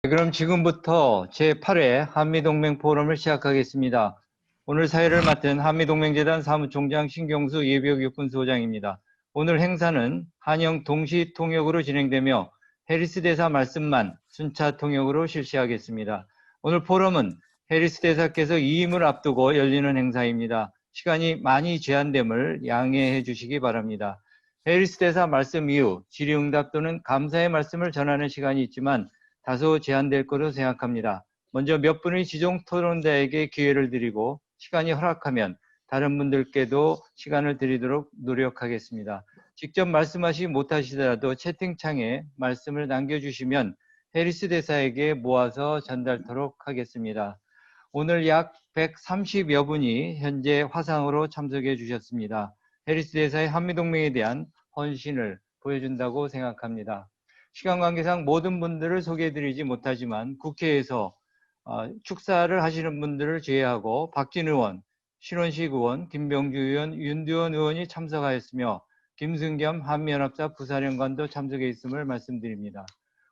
그럼 지금부터 제8회 한미동맹 포럼을 시작하겠습니다. 오늘 사회를 맡은 한미동맹재단 사무총장 신경수 예비역 육군소장입니다. 오늘 행사는 한영 동시 통역으로 진행되며 해리스 대사 말씀만 순차 통역으로 실시하겠습니다. 오늘 포럼은 해리스 대사께서 2임을 앞두고 열리는 행사입니다. 시간이 많이 제한됨을 양해해 주시기 바랍니다. 해리스 대사 말씀 이후 질의응답 또는 감사의 말씀을 전하는 시간이 있지만 다소 제한될 것으로 생각합니다. 먼저 몇 분의 지정 토론자에게 기회를 드리고 시간이 허락하면 다른 분들께도 시간을 드리도록 노력하겠습니다. 직접 말씀하시지 못하시더라도 채팅창에 말씀을 남겨주시면 해리스 대사에게 모아서 전달토록 하겠습니다. 오늘 약 130여 분이 현재 화상으로 참석해 주셨습니다. 해리스 대사의 한미동맹에 대한 헌신을 보여준다고 생각합니다. 시간 관계상 모든 분들을 소개해드리지 못하지만 국회에서 축사를 하시는 분들을 제외하고 박진 의원, 신원식 의원, 김병주 의원, 윤두원 의원이 참석하였으며 김승겸 한미연합사 부사령관도 참석해 있음을 말씀드립니다.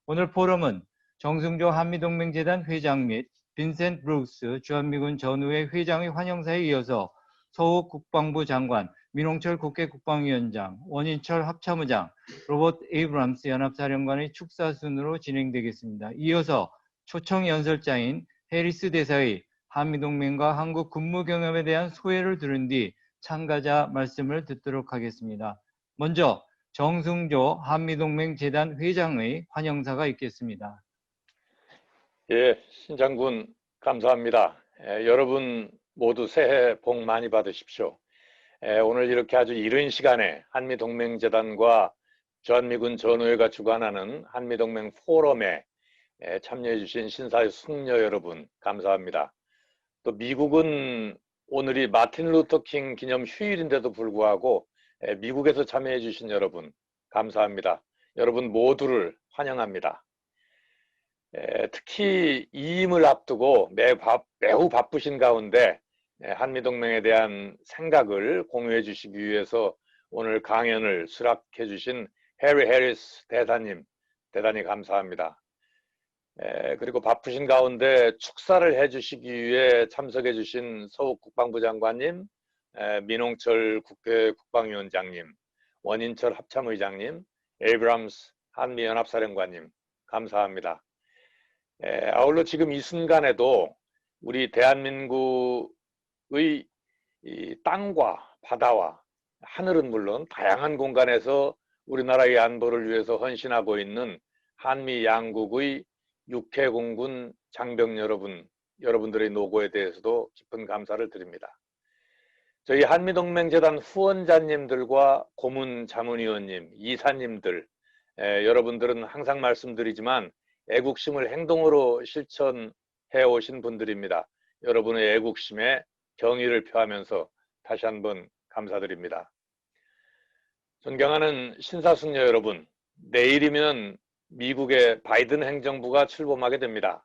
오늘 포럼은 정승조 한미동맹재단 회장 및 빈센트 브룩스 주한미군 전후회 회장의 환영사에 이어서 서욱 국방부 장관, 민홍철 국회 국방위원장, 원인철 합참의장, 로버트 에이브람스 연합사령관의 축사 순으로 진행되겠습니다. 이어서 초청 연설자인 해리스 대사의 한미동맹과 한국 군무 경험에 대한 소회를 들은 뒤 참가자 말씀을 듣도록 하겠습니다. 먼저 정승조 한미동맹재단 회장의 환영사가 있겠습니다. 예, 신장군 감사합니다. 여러분 모두 새해 복 많이 받으십시오. 오늘 이렇게 아주 이른 시간에 한미동맹재단과 주한미군 전후회가 주관하는 한미동맹 포럼에 참여해 주신 신사숙녀 여러분 감사합니다. 또 미국은 오늘이 마틴 루터 킹 기념 휴일인데도 불구하고 미국에서 참여해 주신 여러분 감사합니다. 여러분 모두를 환영합니다. 특히 이임을 앞두고 매우 바쁘신 가운데 한미동맹에 대한 생각을 공유해 주시기 위해서 오늘 강연을 수락해 주신 해리 해리스 대사님 대단히 감사합니다. 그리고 바쁘신 가운데 축사를 해 주시기 위해 참석해 주신 서욱 국방부 장관님, 민홍철 국회 국방위원장님, 원인철 합참의장님, 에이브람스 한미연합사령관님 감사합니다. 아울러 지금 이 순간에도 우리 대한민국의 이 땅과 바다와 하늘은 물론 다양한 공간에서 우리나라의 안보를 위해서 헌신하고 있는 한미 양국의 육해공군 장병 여러분들의 노고에 대해서도 깊은 감사를 드립니다. 저희 한미동맹재단 후원자님들과 고문 자문위원님, 이사님들, 여러분들은 항상 말씀드리지만 애국심을 행동으로 실천해 오신 분들입니다. 여러분의 애국심에 경의를 표하면서 다시 한번 감사드립니다. 존경하는 신사숙녀 여러분, 내일이면 미국의 바이든 행정부가 출범하게 됩니다.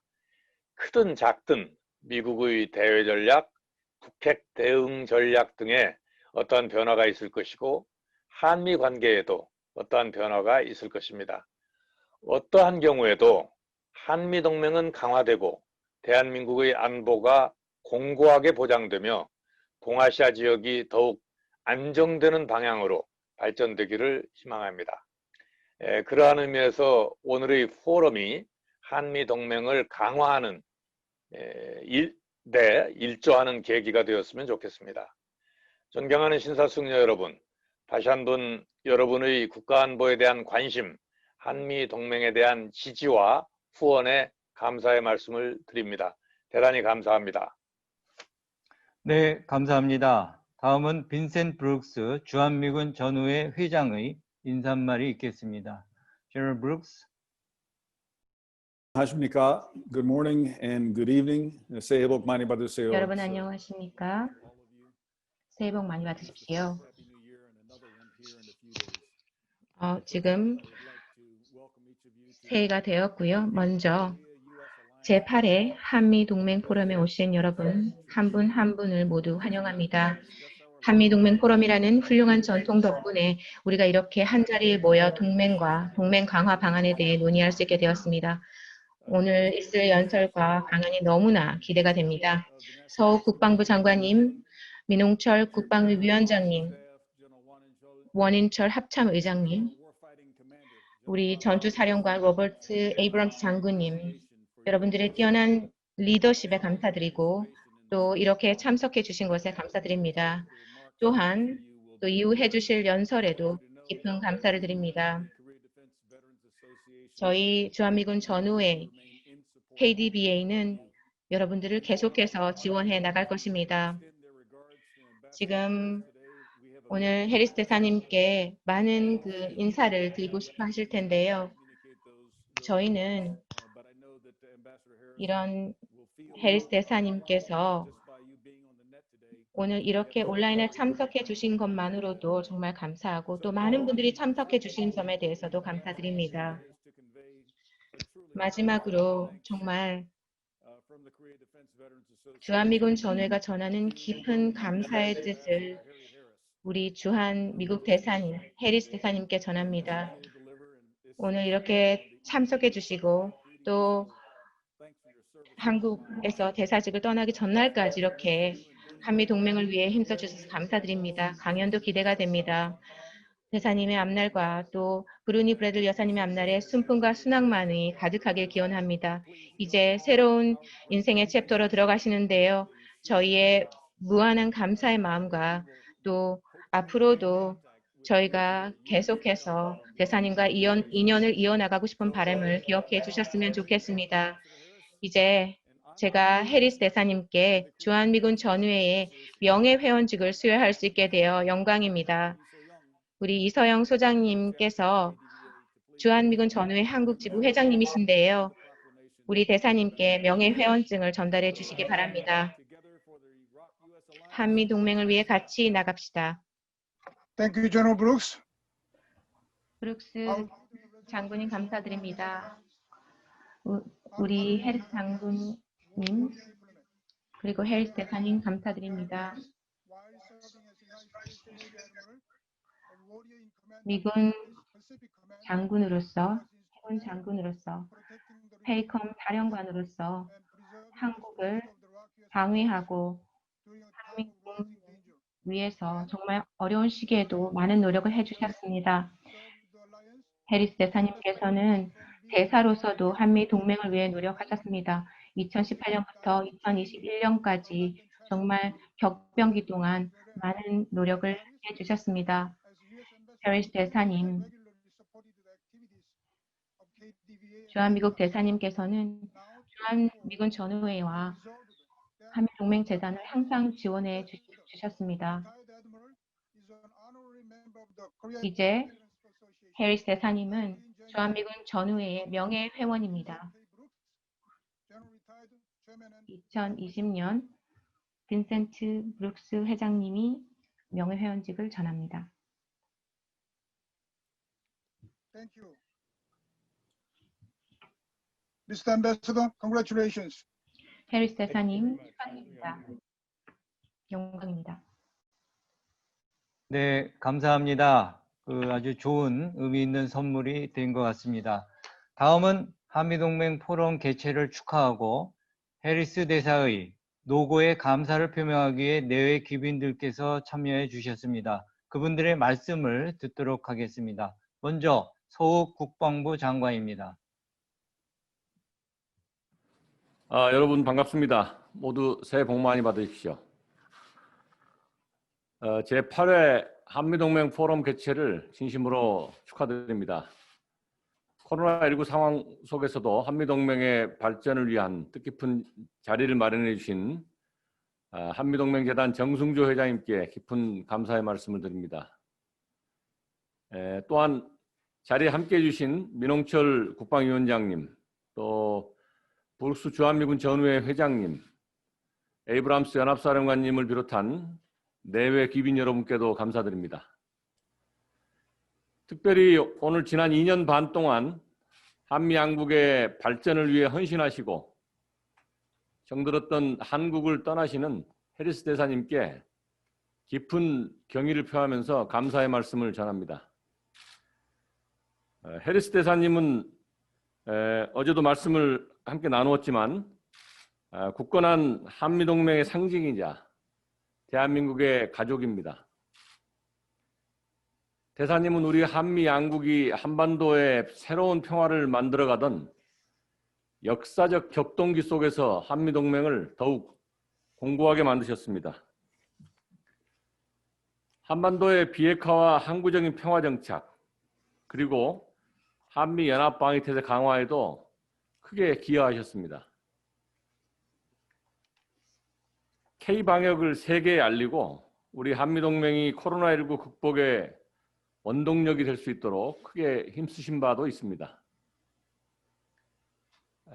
크든 작든 미국의 대외 전략, 북핵 대응 전략 등에 어떠한 변화가 있을 것이고 한미 관계에도 어떠한 변화가 있을 것입니다. 어떠한 경우에도 한미동맹은 강화되고 대한민국의 안보가 공고하게 보장되며 동아시아 지역이 더욱 안정되는 방향으로 발전되기를 희망합니다. 그러한 의미에서 오늘의 포럼이 한미동맹을 강화하는 데 일조하는 계기가 되었으면 좋겠습니다. 존경하는 신사숙녀 여러분, 다시 한번 여러분의 국가안보에 대한 관심, 한미동맹에 대한 지지와 후원에 감사의 말씀을 드립니다. 대단히 감사합니다. 네, 감사합니다. 다음은 빈센트 브룩스 주한미군 전후회 회장의 인사말이 있겠습니다. General Brooks. 안녕하십니까. Good morning and good evening. 새해 복 많이 받으세요. 여러분 안녕하십니까? 새해 복 많이 받으십시오. 지금 새해가 되었고요. 먼저 제8회 한미동맹 포럼에 오신 여러분 한 분 한 분을 모두 환영합니다. 한미동맹 포럼이라는 훌륭한 전통 덕분에 우리가 이렇게 한자리에 모여 동맹과 동맹 강화 방안에 대해 논의할 수 있게 되었습니다. 오늘 있을 연설과 강연이 너무나 기대가 됩니다. 서욱 국방부 장관님, 민홍철 국방위 위원장님, 원인철 합참의장님, 우리 전투사령관 로버트 에이브럼스 장군님, 여러분들의 뛰어난 리더십에 감사드리고 또 이렇게 참석해 주신 것에 감사드립니다. 또한 또 이후 해주실 연설에도 깊은 감사를 드립니다. 저희 주한미군 전후회 KDBA는 여러분들을 계속해서 지원해 나갈 것입니다. 지금 오늘 해리스 대사님께 많은 그 인사를 드리고 싶어 하실 텐데요. 저희는 이런 해리스 대사님께서 오늘 이렇게 온라인에 참석해 주신 것만으로도 정말 감사하고 또 많은 분들이 참석해 주신 점에 대해서도 감사드립니다. 마지막으로 정말 주한미군 전후회가 전하는 깊은 감사의 뜻을 우리 주한 미국 대사님, 해리스 대사님께 전합니다. 오늘 이렇게 참석해 주시고 또 한국에서 대사직을 떠나기 전날까지 이렇게 한미 동맹을 위해 힘써 주셔서 감사드립니다. 강연도 기대가 됩니다. 대사님의 앞날과 또 브루니 브래들 여사님의 앞날에 순풍과 순항만이 가득하길 기원합니다. 이제 새로운 인생의 챕터로 들어가시는데요. 저희의 무한한 감사의 마음과 또 앞으로도 저희가 계속해서 대사님과 인연을 이어나가고 싶은 바람을 기억해 주셨으면 좋겠습니다. 이제 제가 해리스 대사님께 주한미군 전후회의 명예회원직을 수여할 수 있게 되어 영광입니다. 우리 이서영 소장님께서 주한미군 전후회 한국지부 회장님이신데요. 우리 대사님께 명예회원증을 전달해 주시기 바랍니다. 한미동맹을 위해 같이 나갑시다. Thank you, General Brooks. 브룩스 장군님 감사드립니다. 우리 해리스 장군님 그리고 해리스 대사님 감사드립니다. 미군 장군으로서, 해군 장군으로서, 페이컴 사령관으로서 한국을 방위하고 한민국 위해서 정말 어려운 시기에도 많은 노력을 해주셨습니다. 해리스 대사님께서는 대사로서도 한미 동맹을 위해 노력하셨습니다. 2018년부터 2021년까지 정말 격변기 동안 많은 노력을 해주셨습니다. 해리스 대사님, 주한미국 대사님께서는 주한미군 전후회와 한미동맹재단을 항상 지원해 주셨습니다. 이제 해리스 대사님은 주한미군 전후회의 명예회원입니다. 2020년 빈센트 브룩스 회장님이 명예회원직을 전합니다. Thank you. Mr. Ambassador, congratulations. 해리스 대사님 축하드립니다. 영광입니다. 네, 감사합니다. 아주 좋은 의미 있는 선물이 된 것 같습니다. 다음은 한미동맹 포럼 개최를 축하하고 해리스 대사의 노고에 감사를 표명하기 위해 내외 귀빈들께서 참여해 주셨습니다. 그분들의 말씀을 듣도록 하겠습니다. 먼저 서욱 국방부 장관입니다. 여러분 반갑습니다. 모두 새해 복 많이 받으십시오. 제8회 한미동맹 포럼 개최를 진심으로 축하드립니다. 코로나19 상황 속에서도 한미동맹의 발전을 위한 뜻깊은 자리를 마련해 주신 한미동맹재단 정승조 회장님께 깊은 감사의 말씀을 드립니다. 또한 자리에 함께해 주신 민홍철 국방위원장님, 또 브룩스 주한미군 전후회 회장님, 에이브람스 연합사령관님을 비롯한 내외 귀빈 여러분께도 감사드립니다. 특별히 오늘 지난 2년 반 동안 한미 양국의 발전을 위해 헌신하시고 정들었던 한국을 떠나시는 해리스 대사님께 깊은 경의를 표하면서 감사의 말씀을 전합니다. 해리스 대사님은 어제도 말씀을 함께 나누었지만 굳건한 한미동맹의 상징이자 대한민국의 가족입니다. 대사님은 우리 한미 양국이 한반도에 새로운 평화를 만들어가던 역사적 격동기 속에서 한미동맹을 더욱 공고하게 만드셨습니다. 한반도의 비핵화와 항구적인 평화 정착, 그리고 한미 연합 방위 태세 강화에도 크게 기여하셨습니다. K-방역을 세계에 알리고 우리 한미동맹이 코로나19 극복에 원동력이 될 수 있도록 크게 힘쓰신 바도 있습니다.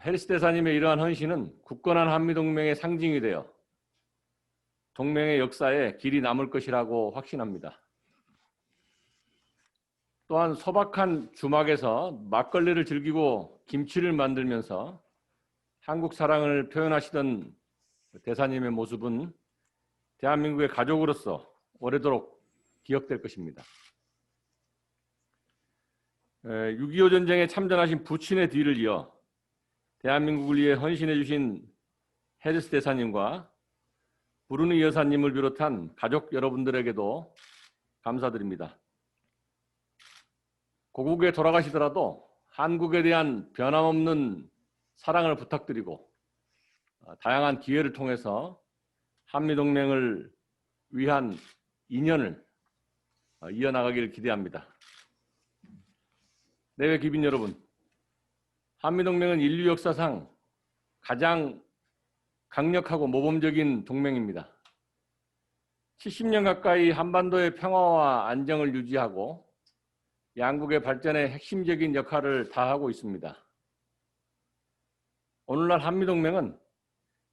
해리스 대사님의 이러한 헌신은 굳건한 한미동맹의 상징이 되어 동맹의 역사에 길이 남을 것이라고 확신합니다. 또한 소박한 주막에서 막걸리를 즐기고 김치를 만들면서 한국 사랑을 표현하시던 대사님의 모습은 대한민국의 가족으로서 오래도록 기억될 것입니다. 6.25 전쟁에 참전하신 부친의 뒤를 이어 대한민국을 위해 헌신해 주신 해리스 대사님과 브루니 여사님을 비롯한 가족 여러분들에게도 감사드립니다. 고국에 돌아가시더라도 한국에 대한 변함없는 사랑을 부탁드리고 다양한 기회를 통해서 한미동맹을 위한 인연을 이어나가기를 기대합니다. 내외 귀빈 여러분, 한미동맹은 인류 역사상 가장 강력하고 모범적인 동맹입니다. 70년 가까이 한반도의 평화와 안정을 유지하고 양국의 발전에 핵심적인 역할을 다하고 있습니다. 오늘날 한미동맹은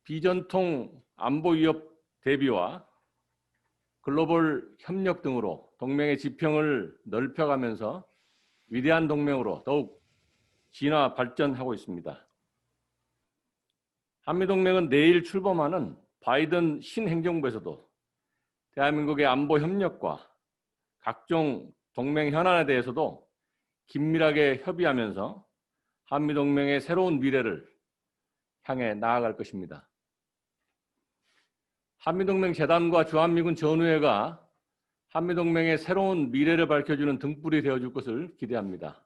비전통 안보 위협 대비와 글로벌 협력 등으로 동맹의 지평을 넓혀가면서 위대한 동맹으로 더욱 진화 발전하고 있습니다. 한미동맹은 내일 출범하는 바이든 신행정부에서도 대한민국의 안보 협력과 각종 동맹 현안에 대해서도 긴밀하게 협의하면서 한미동맹의 새로운 미래를 향해 나아갈 것입니다. 한미동맹 재단과 주한미군 전우회가 한미동맹의 새로운 미래를 밝혀주는 등불이 되어줄 것을 기대합니다.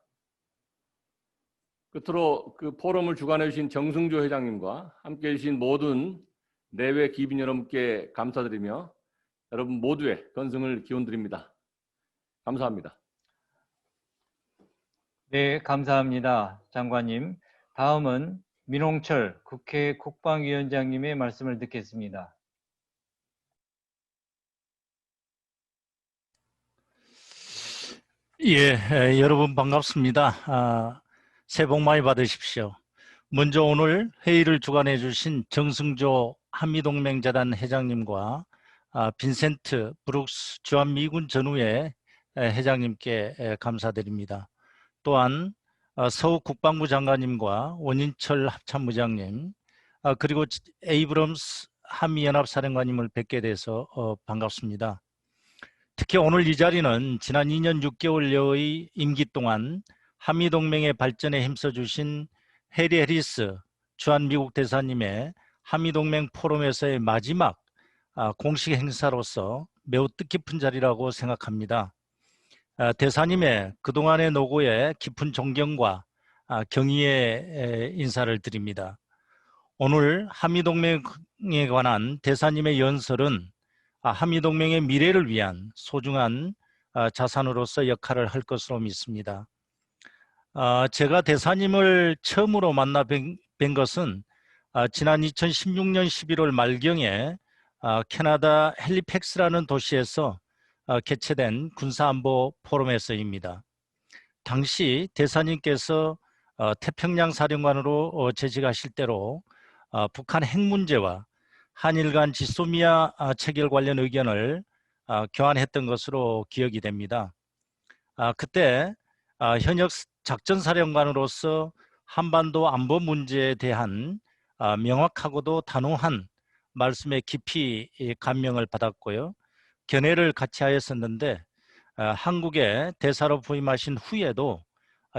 끝으로 그 포럼을 주관해 주신 정승조 회장님과 함께해 주신 모든 내외 귀빈 여러분께 감사드리며 여러분 모두의 건승을 기원드립니다. 감사합니다. 네, 감사합니다. 장관님. 다음은 민홍철 국회 국방위원장님의 말씀을 듣겠습니다. 여러분 반갑습니다. 새해 복 많이 받으십시오. 먼저 오늘 회의를 주관해 주신 정승조 한미동맹재단 회장님과 빈센트 브룩스 주한미군 전우회 회장님께 감사드립니다. 또한 서욱 국방부 장관님과 원인철 합참의장님, 그리고 에이브럼스 한미연합사령관님을 뵙게 돼서 반갑습니다. 특히 오늘 이 자리는 지난 2년 6개월여의 임기 동안 한미동맹의 발전에 힘써주신 해리 해리스 주한미국 대사님의 한미동맹 포럼에서의 마지막 공식 행사로서 매우 뜻깊은 자리라고 생각합니다. 대사님의 그동안의 노고에 깊은 존경과 경의의 인사를 드립니다. 오늘 한미동맹에 관한 대사님의 연설은 한미동맹의 미래를 위한 소중한 자산으로서 역할을 할 것으로 믿습니다. 제가 대사님을 처음으로 만나 뵌 것은 지난 2016년 11월 말경에 캐나다 헬리팩스라는 도시에서 개최된 군사안보 포럼에서입니다. 당시 대사님께서 태평양 사령관으로 재직하실 때로 북한 핵 문제와 한일 간 지소미아 체결 관련 의견을 교환했던 것으로 기억이 됩니다. 그때 현역 작전사령관으로서 한반도 안보 문제에 대한 명확하고도 단호한 말씀에 깊이 감명을 받았고요. 견해를 같이 하였었는데 한국에 대사로 부임하신 후에도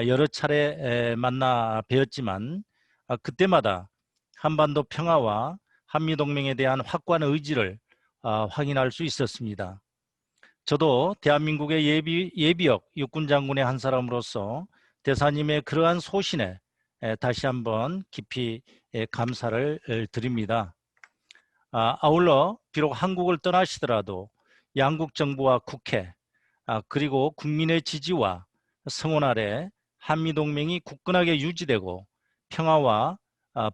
여러 차례 만나 뵈었지만 그때마다 한반도 평화와 한미동맹에 대한 확고한 의지를 확인할 수 있었습니다. 저도 대한민국의 예비역 육군장군의 한 사람으로서 대사님의 그러한 소신에 다시 한번 깊이 감사를 드립니다. 아울러 비록 한국을 떠나시더라도 양국 정부와 국회 그리고 국민의 지지와 성원 아래 한미동맹이 굳건하게 유지되고 평화와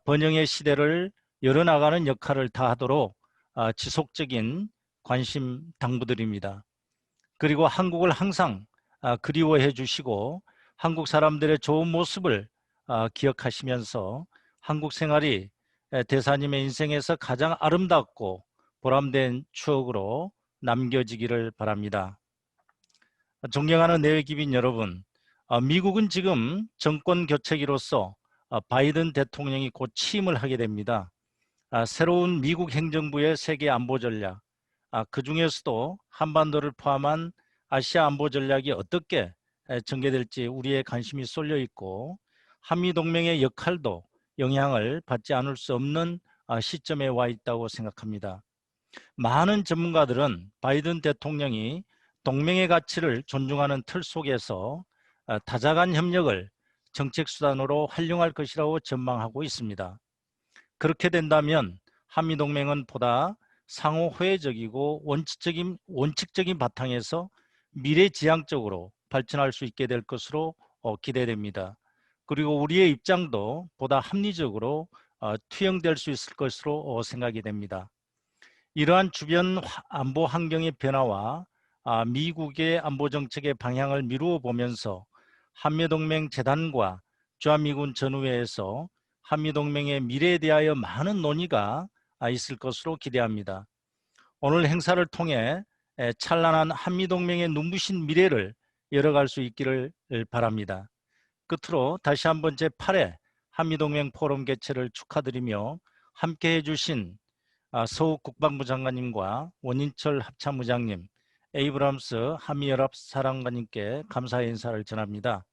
번영의 시대를 열어나가는 역할을 다하도록 지속적인 관심 당부드립니다. 그리고 한국을 항상 그리워해 주시고 한국 사람들의 좋은 모습을 기억하시면서 한국 생활이 대사님의 인생에서 가장 아름답고 보람된 추억으로 남겨지기를 바랍니다. 존경하는 내외 기빈 여러분, 미국은 지금 정권 교체기로서 바이든 대통령이 곧 취임을 하게 됩니다. 새로운 미국 행정부의 세계 안보 전략, 그 중에서도 한반도를 포함한 아시아 안보 전략이 어떻게 전개될지 우리의 관심이 쏠려 있고 한미동맹의 역할도 영향을 받지 않을 수 없는 시점에 와 있다고 생각합니다. 많은 전문가들은 바이든 대통령이 동맹의 가치를 존중하는 틀 속에서 다자간 협력을 정책 수단으로 활용할 것이라고 전망하고 있습니다. 그렇게 된다면 한미동맹은 보다 상호 호혜적이고 원칙적인 바탕에서 미래지향적으로 발전할 수 있게 될 것으로 기대됩니다. 그리고 우리의 입장도 보다 합리적으로 투영될 수 있을 것으로 생각이 됩니다. 이러한 주변 안보 환경의 변화와 미국의 안보 정책의 방향을 미루어 보면서 한미동맹 재단과 주한미군 전후회에서 한미동맹의 미래에 대하여 많은 논의가 있을 것으로 기대합니다. 오늘 행사를 통해 찬란한 한미동맹의 눈부신 미래를 열어갈 수 있기를 바랍니다. 끝으로 다시 한번 제8회 한미동맹 포럼 개최를 축하드리며 함께해 주신 서욱 국방부 장관님과 원인철 합참의장님, 에이브람스 한미연합 사령관님께 감사의 인사를 전합니다.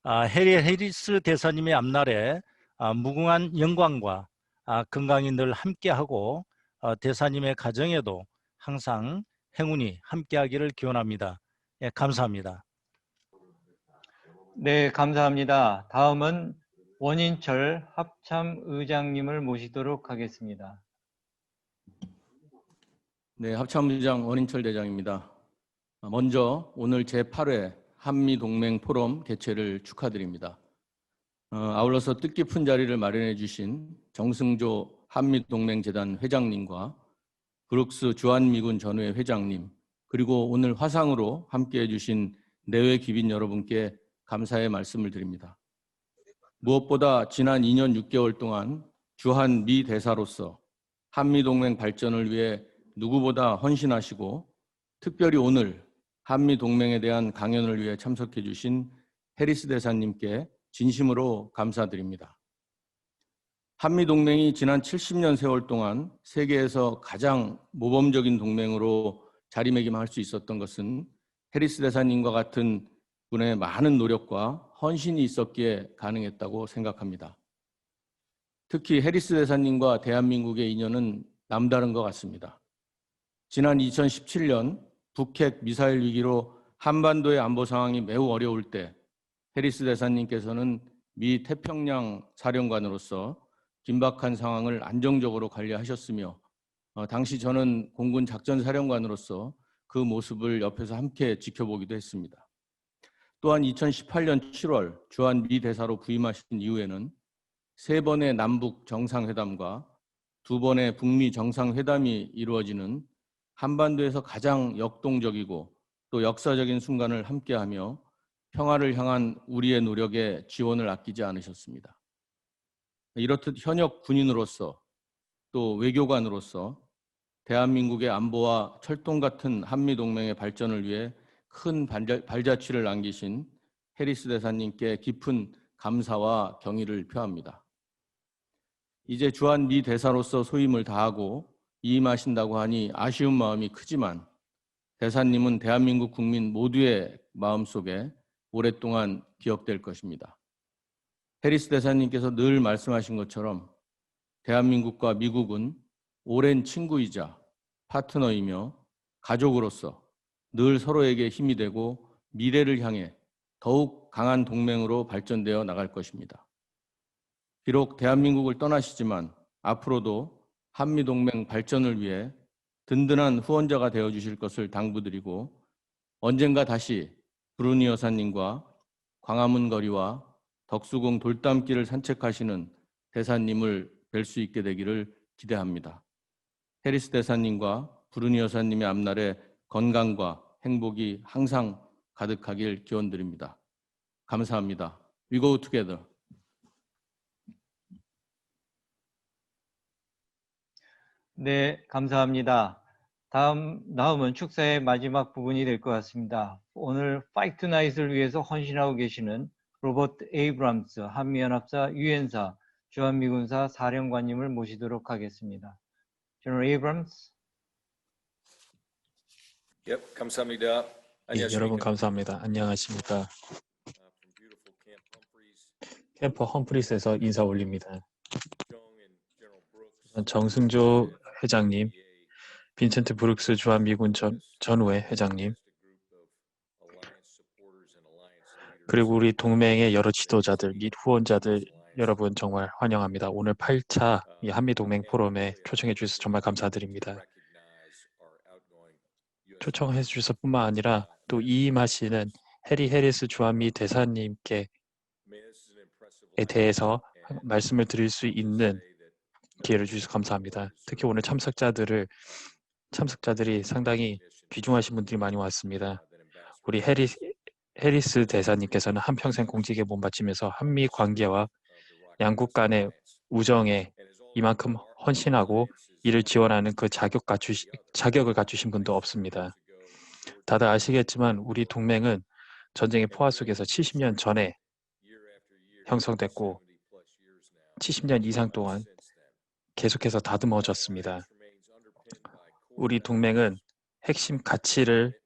해리스 대사님의 앞날에 무궁한 영광과 건강이 늘 함께하고 대사님의 가정에도 항상 행운이 함께하기를 기원합니다. 예, 감사합니다. 네, 감사합니다. 다음은 원인철 합참의장님을 모시도록 하겠습니다. 네, 합참의장 원인철 대장입니다. 먼저 오늘 제8회 한미동맹 포럼 개최를 축하드립니다. 아울러서 뜻깊은 자리를 마련해 주신 정승조 한미동맹재단 회장님과 브룩스 주한미군 전후회 회장님, 그리고 오늘 화상으로 함께해 주신 내외 기빈 여러분께 감사의 말씀을 드립니다. 무엇보다 지난 2년 6개월 동안 주한미 대사로서 한미동맹 발전을 위해 누구보다 헌신하시고 특별히 오늘 한미동맹에 대한 강연을 위해 참석해 주신 해리스 대사님께 진심으로 감사드립니다. 한미동맹이 지난 70년 세월 동안 세계에서 가장 모범적인 동맹으로 자리매김할 수 있었던 것은 해리스 대사님과 같은 분의 많은 노력과 헌신이 있었기에 가능했다고 생각합니다. 특히 해리스 대사님과 대한민국의 인연은 남다른 것 같습니다. 지난 2017년 북핵 미사일 위기로 한반도의 안보 상황이 매우 어려울 때 해리스 대사님께서는 미 태평양 사령관으로서 긴박한 상황을 안정적으로 관리하셨으며 당시 저는 공군 작전사령관으로서 그 모습을 옆에서 함께 지켜보기도 했습니다. 또한 2018년 7월 주한미 대사로 부임하신 이후에는 3번의 남북 정상회담과 2번의 북미 정상회담이 이루어지는 한반도에서 가장 역동적이고 또 역사적인 순간을 함께하며 평화를 향한 우리의 노력에 지원을 아끼지 않으셨습니다. 이렇듯 현역 군인으로서 또 외교관으로서 대한민국의 안보와 철동 같은 한미동맹의 발전을 위해 큰 발자취를 남기신 해리스 대사님께 깊은 감사와 경의를 표합니다. 이제 주한미 대사로서 소임을 다하고 이임하신다고 하니 아쉬운 마음이 크지만 대사님은 대한민국 국민 모두의 마음속에 오랫동안 기억될 것입니다. 해리스 대사님께서 늘 말씀하신 것처럼 대한민국과 미국은 오랜 친구이자 파트너이며 가족으로서 늘 서로에게 힘이 되고 미래를 향해 더욱 강한 동맹으로 발전되어 나갈 것입니다. 비록 대한민국을 떠나시지만 앞으로도 한미동맹 발전을 위해 든든한 후원자가 되어주실 것을 당부드리고 언젠가 다시 브루니 여사님과 광화문 거리와 덕수궁 돌담길을 산책하시는 대사님을 뵐 수 있게 되기를 기대합니다. 해리스 대사님과 브루니 여사님의 앞날에 건강과 행복이 항상 가득하길 기원드립니다. 감사합니다. We go together. 네, 감사합니다. 다음은 축사의 마지막 부분이 될 것 같습니다. 오늘 Fight Tonight을 위해서 헌신하고 계시는 로버트 에이브람스 한미연합사 유엔사 주한미군사 사령관님을 모시도록 하겠습니다. General Abrams. 감사합니다. 여러분 감사합니다. 안녕하십니까. 캠프 험프리스에서 인사 올립니다. 정승조 회장님, 빈센트 브룩스 주한미군 전후회 회장님, 그리고 우리 동맹의 여러 지도자들 및 후원자들 여러분 정말 환영합니다. 오늘 8차 한미동맹 포럼에 초청해 주셔서 정말 감사드립니다. 초청해 주셔서 뿐만 아니라 또 이임하시는 해리 해리스 주한미 대사님께 대해서 말씀을 드릴 수 있는 기회를 주셔서 감사합니다. 특히 오늘 참석자들이 상당히 귀중하신 분들이 많이 왔습니다. 우리 해리스 대사님께서는 한평생 공직에 몸바치면서 한미 관계와 양국 간의 우정에 이만큼 헌신하고 이를 지원하는 그 자격을 갖추신 분도 없습니다. 다들 아시겠지만 우리 동맹은 전쟁의 포화 속에서 70년 전에 형성됐고 70년 이상 동안 계속해서 다듬어졌습니다. 우리 동맹은 핵심 가치를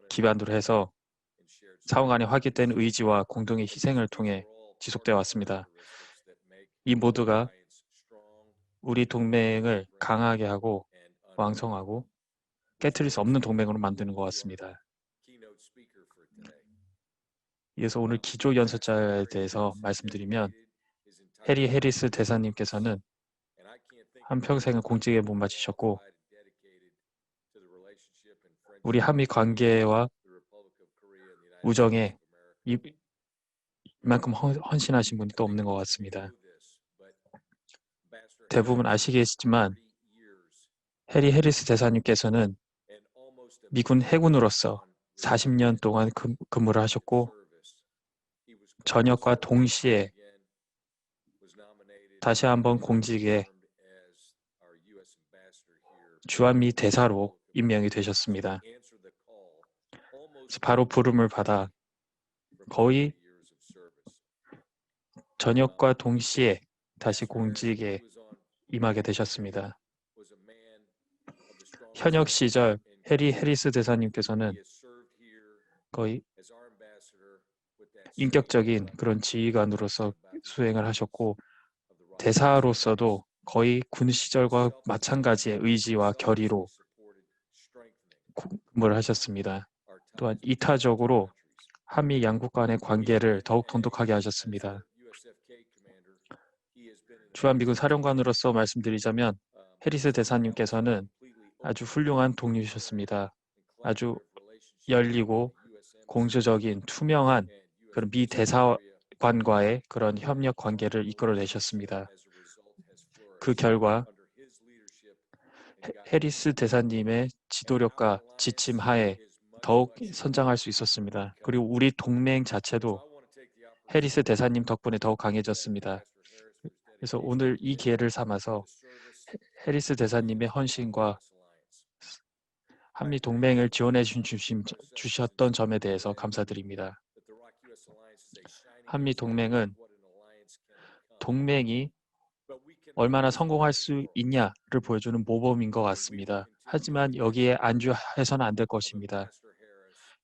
기반으로 해서 상호간에 확인된 의지와 공동의 희생을 통해 지속되어 왔습니다. 이 모두가 우리 동맹을 강하게 하고 왕성하고 깨트릴 수 없는 동맹으로 만드는 것 같습니다. 이어서 오늘 기조 연설자에 대해서 말씀드리면 해리 해리스 대사님께서는 한평생을 공직에 몸바치셨고 우리 한미 관계와 우정에 이만큼 헌신하신 분이 또 없는 것 같습니다. 대부분 아시겠지만 해리 해리스 대사님께서는 미군 해군으로서 40년 동안 근무를 하셨고 전역과 동시에 다시 한번 공직에 주한미 대사로 임명이 되셨습니다. 바로 부름을 받아 거의 전역과 동시에 다시 공직에 임하게 되셨습니다. 현역 시절 해리 해리스 대사님께서는 거의 인격적인 그런 지휘관으로서 수행을 하셨고 대사로서도 거의 군 시절과 마찬가지의 의지와 결의로 근무를 하셨습니다. 또한 이타적으로 한미 양국 간의 관계를 더욱 돈독하게 하셨습니다. 주한미군 사령관으로서 말씀드리자면 해리스 대사님께서는 아주 훌륭한 동료이셨습니다. 아주 열리고 공조적인 투명한 그런 미 대사관과의 그런 협력 관계를 이끌어내셨습니다. 그 결과 해리스 대사님의 지도력과 지침 하에 더욱 선장할 수 있었습니다. 그리고 우리 동맹 자체도 해리스 대사님 덕분에 더욱 강해졌습니다. 그래서 오늘 이 기회를 삼아서 해리스 대사님의 헌신과 한미 동맹을 지원해 주셨던 점에 대해서 감사드립니다. 한미 동맹은 동맹이 얼마나 성공할 수 있냐를 보여주는 모범인 것 같습니다. 하지만 여기에 안주해서는 안 될 것입니다.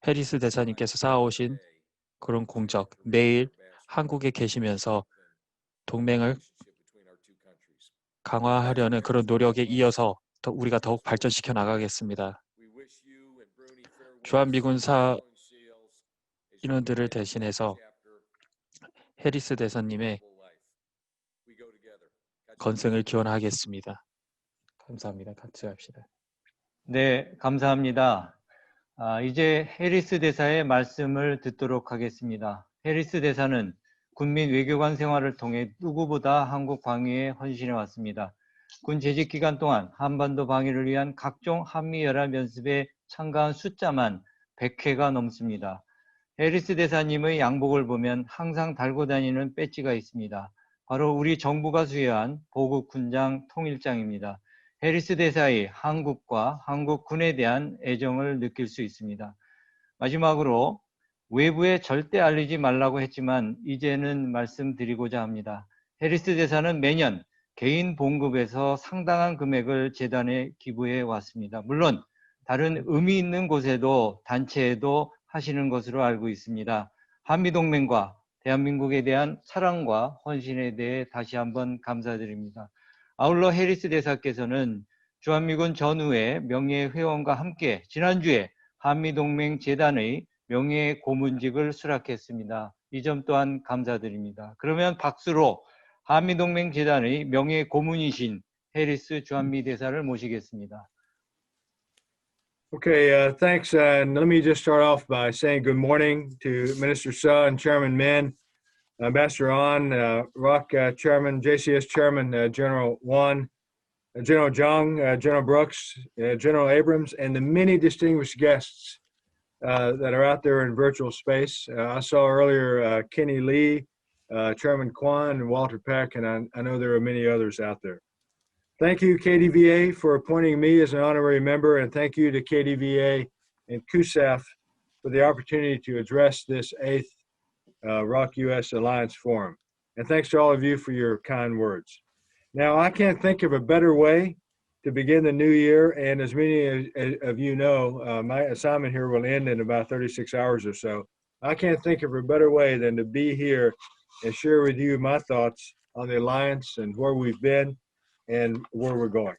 해리스 대사님께서 쌓아오신 그런 공적, 매일 한국에 계시면서 동맹을 강화하려는 그런 노력에 이어서 우리가 더욱 발전시켜 나가겠습니다. 주한미군사 인원들을 대신해서 해리스 대사님의 건승을 기원하겠습니다. 감사합니다. 같이 합시다. 네, 감사합니다. 이제 해리스 대사의 말씀을 듣도록 하겠습니다. 해리스 대사는 군민 외교관 생활을 통해 누구보다 한국 방위에 헌신해 왔습니다. 군 재직 기간 동안 한반도 방위를 위한 각종 한미연합 연습에 참가한 숫자만 100회가 넘습니다. 해리스 대사님의 양복을 보면 항상 달고 다니는 배지가 있습니다. 바로 우리 정부가 수여한 보국 군장 통일장입니다. 해리스 대사의 한국과 한국군에 대한 애정을 느낄 수 있습니다. 마지막으로 외부에 절대 알리지 말라고 했지만 이제는 말씀드리고자 합니다. 해리스 대사는 매년 개인 봉급에서 상당한 금액을 재단에 기부해 왔습니다. 물론 다른 의미 있는 곳에도 단체에도 하시는 것으로 알고 있습니다. 한미동맹과 대한민국에 대한 사랑과 헌신에 대해 다시 한번 감사드립니다. 아울러 해리스 대사께서는 주한미군 전후의 명예회원과 함께 지난주에 한미동맹 재단의 명예고문직을 수락했습니다. 이 점 또한 감사드립니다. 그러면 박수로 한미동맹 재단의 명예고문이신 해리스 주한미 대사를 모시겠습니다. Okay, thanks. And let me just start off by saying good morning to Minister Suh and Chairman Min, Ambassador An, ROC Chairman, JCS Chairman General Wan, General Zhang, General Brooks, General Abrams, and the many distinguished guests that are out there in virtual space. I saw earlier Kenny Lee, Chairman Kwan, and Walter Peck, and I know there are many others out there. Thank you, KDVA, for appointing me as an honorary member, and thank you to KDVA and CUSAF for the opportunity to address this 8th ROC-US Alliance Forum. And thanks to all of you for your kind words. Now, I can't think of a better way to begin the new year, and as many of you know, my assignment here will end in about 36 hours or so. I can't think of a better way than to be here and share with you my thoughts on the Alliance and where we've been and where we're going.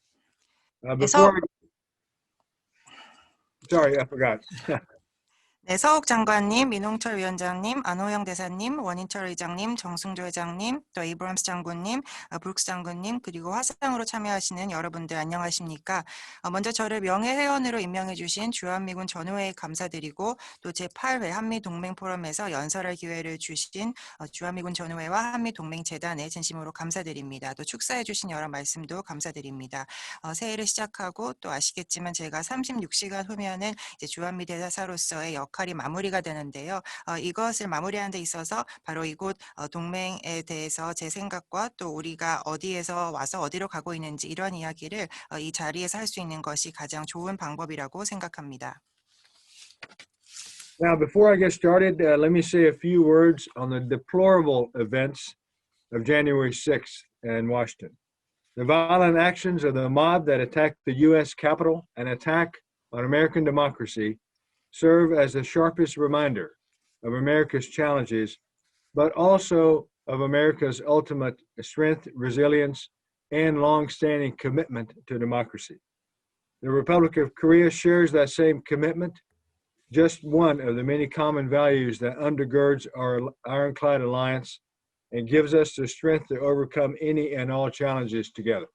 Sorry, I forgot. 네, 서욱 장관님, 민홍철 위원장님, 안호영 대사님, 원인철 의장님, 정승조 회장님, 또 에이브럼스 장군님, 브룩스 장군님, 그리고 화상으로 참여하시는 여러분들 안녕하십니까? 먼저 저를 명예회원으로 임명해 주신 주한미군 전후회에 감사드리고 또 제8회 한미동맹포럼에서 연설할 기회를 주신 주한미군 전후회와 한미동맹재단에 진심으로 감사드립니다. 또 축사해 주신 여러 말씀도 감사드립니다. 새해를 시작하고 또 아시겠지만 제가 36시간 후면은 이제 주한미 대사로서의 역할이 마무리가 되는데요. 이것을 마무리하는 데 있어서 바로 이곳 동맹에 대해서 제 생각과 또 우리가 어디에서 와서 어디로 가고 있는지 이런 이야기를 이 자리에서 할 수 있는 것이 가장 좋은 방법이라고 생각합니다. Now, before I get started, let me say a few words on the deplorable events of January 6th in Washington. The violent actions of the mob that attacked the U.S. Capitol, an attack on American democracy, serve as the sharpest reminder of America's challenges, but also of America's ultimate strength, resilience, and long-standing commitment to democracy. The Republic of Korea shares that same commitment, just one of the many common values that undergirds our ironclad alliance and gives us the strength to overcome any and all challenges together.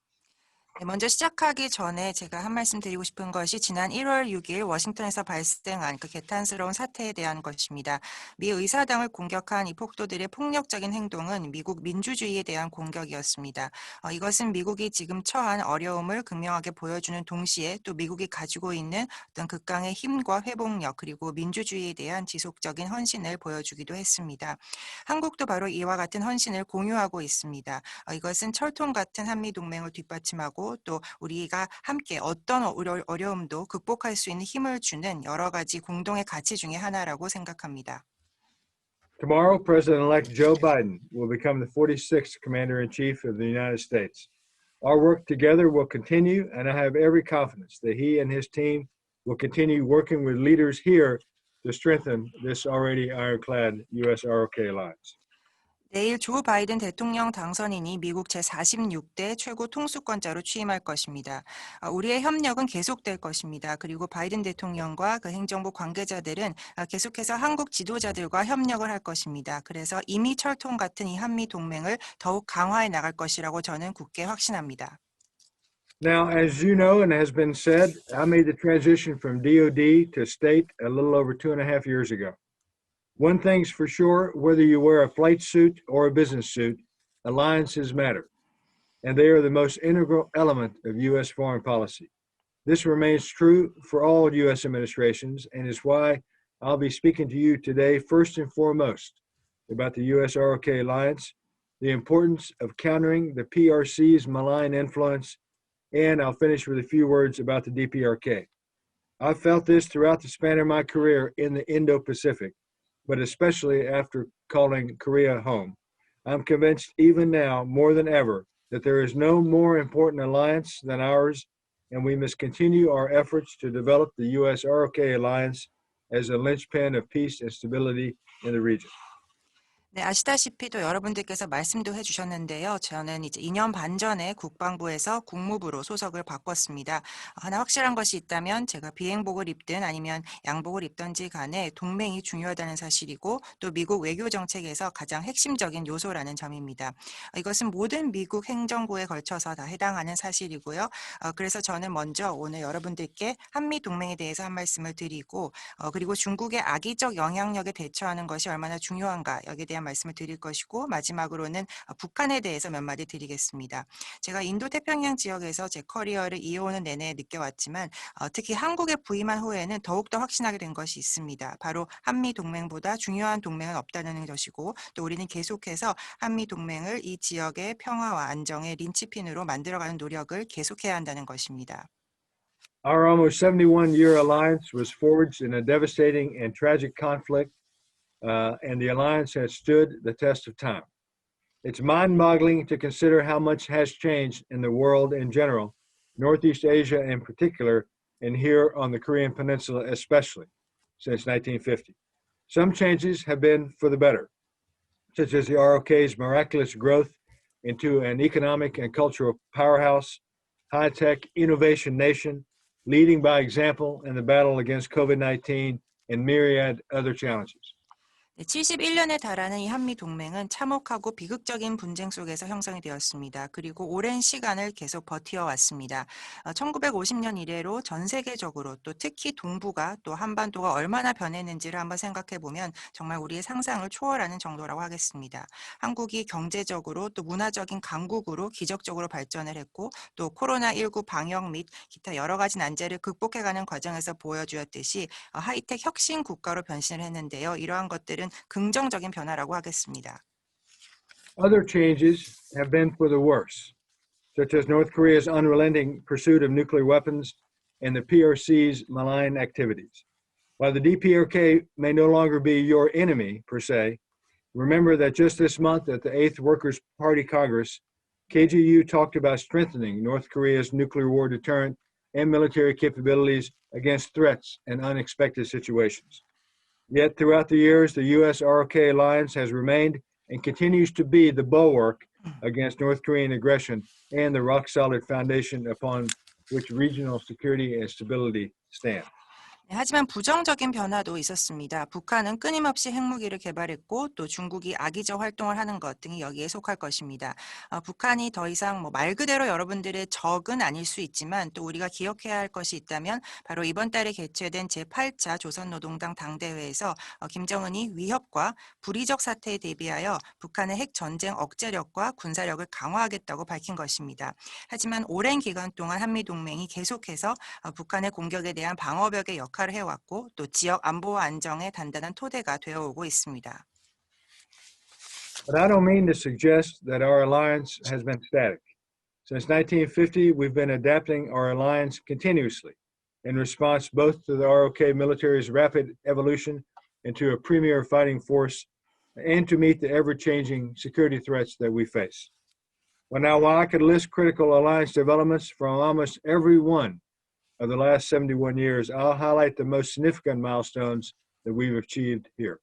먼저 시작하기 전에 제가 한 말씀 드리고 싶은 것이 지난 1월 6일 워싱턴에서 발생한 그 개탄스러운 사태에 대한 것입니다. 미 의사당을 공격한 이 폭도들의 폭력적인 행동은 미국 민주주의에 대한 공격이었습니다. 이것은 미국이 지금 처한 어려움을 극명하게 보여주는 동시에 또 미국이 가지고 있는 어떤 극강의 힘과 회복력 그리고 민주주의에 대한 지속적인 헌신을 보여주기도 했습니다. 한국도 바로 이와 같은 헌신을 공유하고 있습니다. 이것은 철통 같은 한미동맹을 뒷받침하고 또 우리가 함께 어떤 어려움도 극복할 수 있는 힘을 주는 여러 가지 공동의 가치 중에 하나라고 생각합니다. Tomorrow, President-elect Joe Biden will become the 46th Commander-in-Chief of the United States. Our work together will continue, and I have every confidence that he and his team will continue working with leaders here to strengthen this already ironclad U.S.-ROK alliance. 내일 조 바이든 대통령 당선인이 미국 제46대 최고 통수권자로 취임할 것입니다. 우리의 협력은 계속될 것입니다. 그리고 바이든 대통령과 그 행정부 관계자들은 계속해서 한국 지도자들과 협력을 할 것입니다. 그래서 이미 철통 같은 이 한미 동맹을 더욱 강화해 나갈 것이라고 저는 굳게 확신합니다. Now, as you know and has been said, I made the transition from DOD to state a little over 2.5 years ago. One thing's for sure, whether you wear a flight suit or a business suit, alliances matter, and they are the most integral element of U.S. foreign policy. This remains true for all U.S. administrations and is why I'll be speaking to you today first and foremost about the U.S.-ROK alliance, the importance of countering the PRC's malign influence, and I'll finish with a few words about the DPRK. I've felt this throughout the span of my career in the Indo-Pacific, but especially after calling Korea home. I'm convinced even now, more than ever, that there is no more important alliance than ours, and we must continue our efforts to develop the U.S.-ROK alliance as a linchpin of peace and stability in the region. 네, 아시다시피 또 여러분들께서 말씀도 해주셨는데요. 저는 이제 2년 반 전에 국방부에서 국무부로 소속을 바꿨습니다. 하나 확실한 것이 있다면 제가 비행복을 입든 아니면 양복을 입든지 간에 동맹이 중요하다는 사실이고 또 미국 외교 정책에서 가장 핵심적인 요소라는 점입니다. 이것은 모든 미국 행정부에 걸쳐서 다 해당하는 사실이고요. 그래서 저는 먼저 오늘 여러분들께 한미 동맹에 대해서 한 말씀을 드리고 그리고 중국의 악의적 영향력에 대처하는 것이 얼마나 중요한가 여기에 대한 말씀을 드릴 것이고 마지막으로는 북한에 대해서 몇 마디 드리겠습니다. 제가 인도 태평양 지역에서 제 커리어를 이어오는 내내 느껴왔지만 특히 한국에 부임한 후에는 더욱더 확신하게 된 것이 있습니다. 바로 한미 동맹보다 중요한 동맹은 없다는 것이고 또 우리는 계속해서 한미 동맹을 이 지역의 평화와 안정의 린치핀으로 만들어가는 노력을 계속해야 한다는 것입니다. Our almost 71-year alliance was forged in a devastating and tragic conflict, and the alliance has stood the test of time. It's mind-boggling to consider how much has changed in the world in general, Northeast Asia in particular, and here on the Korean Peninsula especially, since 1950. Some changes have been for the better, such as the ROK's miraculous growth into an economic and cultural powerhouse, high-tech innovation nation, leading by example in the battle against COVID-19 and myriad other challenges. 71년에 달하는 이 한미 동맹은 참혹하고 비극적인 분쟁 속에서 형성이 되었습니다. 그리고 오랜 시간을 계속 버티어왔습니다. 1950년 이래로 전 세계적으로 또 특히 동북아 또 한반도가 얼마나 변했는지를 한번 생각해 보면 정말 우리의 상상을 초월하는 정도라고 하겠습니다. 한국이 경제적으로 또 문화적인 강국으로 기적적으로 발전을 했고 또 코로나19 방역 및 기타 여러 가지 난제를 극복해가는 과정에서 보여주었듯이 하이텍 혁신 국가로 변신을 했는데요. 이러한 것들은 긍정적인 변화라고 하겠습니다. Other changes have been for the worse, such as North Korea's unrelenting pursuit of nuclear weapons and the PRC's malign activities. While the DPRK may no longer be your enemy, per se, remember that just this month at the 8th Workers' Party Congress, KGU talked about strengthening North Korea's nuclear war deterrent and military capabilities against threats and unexpected situations. Yet throughout the years, the U.S.-ROK alliance has remained and continues to be the bulwark against North Korean aggression and the rock-solid foundation upon which regional security and stability stand. 하지만 부정적인 변화도 있었습니다. 북한은 끊임없이 핵무기를 개발했고 또 중국이 악의적 활동을 하는 것 등이 여기에 속할 것입니다. 북한이 더 이상 말 그대로 여러분들의 적은 아닐 수 있지만 또 우리가 기억해야 할 것이 있다면 바로 이번 달에 개최된 제8차 조선노동당 당대회에서 김정은이 위협과 불의적 사태에 대비하여 북한의 핵전쟁 억제력과 군사력을 강화하겠다고 밝힌 것입니다. 하지만 오랜 기간 동안 한미동맹이 계속해서 북한의 공격에 대한 방어벽의 역할을 해왔고 또 지역 안보와 안정의 단단한 토대가 되어오고 있습니다. But I don't mean to suggest that our alliance has been static. Since 1950, we've been adapting our alliance continuously in response both to the ROK military's rapid evolution into a premier fighting force and to meet the ever-changing security threats that we face. Well, while I could list critical alliance developments from almost every one of the last 71 years, I'll highlight the most significant milestones that we've achieved here.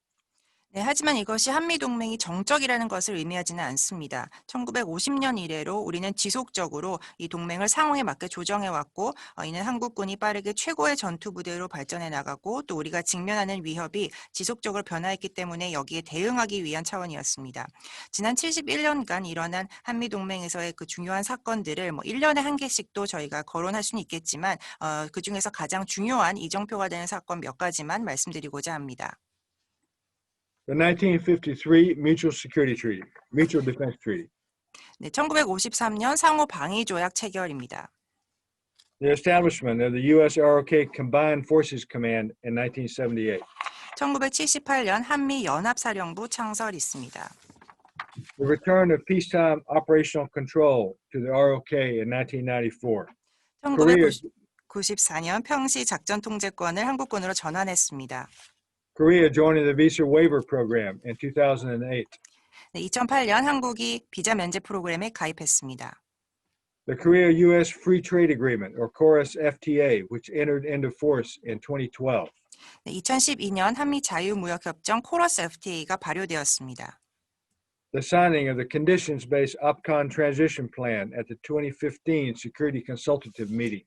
네, 하지만 이것이 한미동맹이 정적이라는 것을 의미하지는 않습니다. 1950년 이래로 우리는 지속적으로 이 동맹을 상황에 맞게 조정해왔고 이는 한국군이 빠르게 최고의 전투부대로 발전해 나가고 또 우리가 직면하는 위협이 지속적으로 변화했기 때문에 여기에 대응하기 위한 차원이었습니다. 지난 71년간 일어난 한미동맹에서의 그 중요한 사건들을 1년에 한 개씩도 저희가 거론할 수는 있겠지만 그중에서 가장 중요한 이정표가 되는 사건 몇 가지만 말씀드리고자 합니다. The 1953 Mutual Security Treaty, Mutual Defense Treaty. 네, 1953년 상호 방위 조약 체결입니다. The establishment of the U.S. ROK Combined Forces Command in 1978. 1978년 한미 연합사령부 창설 있습니다. The return of peacetime operational control to the ROK in 1994. 1994년 평시 작전 통제권을 한국군으로 전환했습니다. Korea joining the Visa Waiver Program in 2008. 네, 2008년 한국이 비자 면제 프로그램에 가입했습니다. The Korea-U.S. Free Trade Agreement, or KORUS-FTA, which entered into force in 2012. 네, 2012년 한미 자유무역협정 코러스 FTA가 발효되었습니다. The signing of the Conditions-Based OPCON Transition Plan at the 2015 Security Consultative Meeting.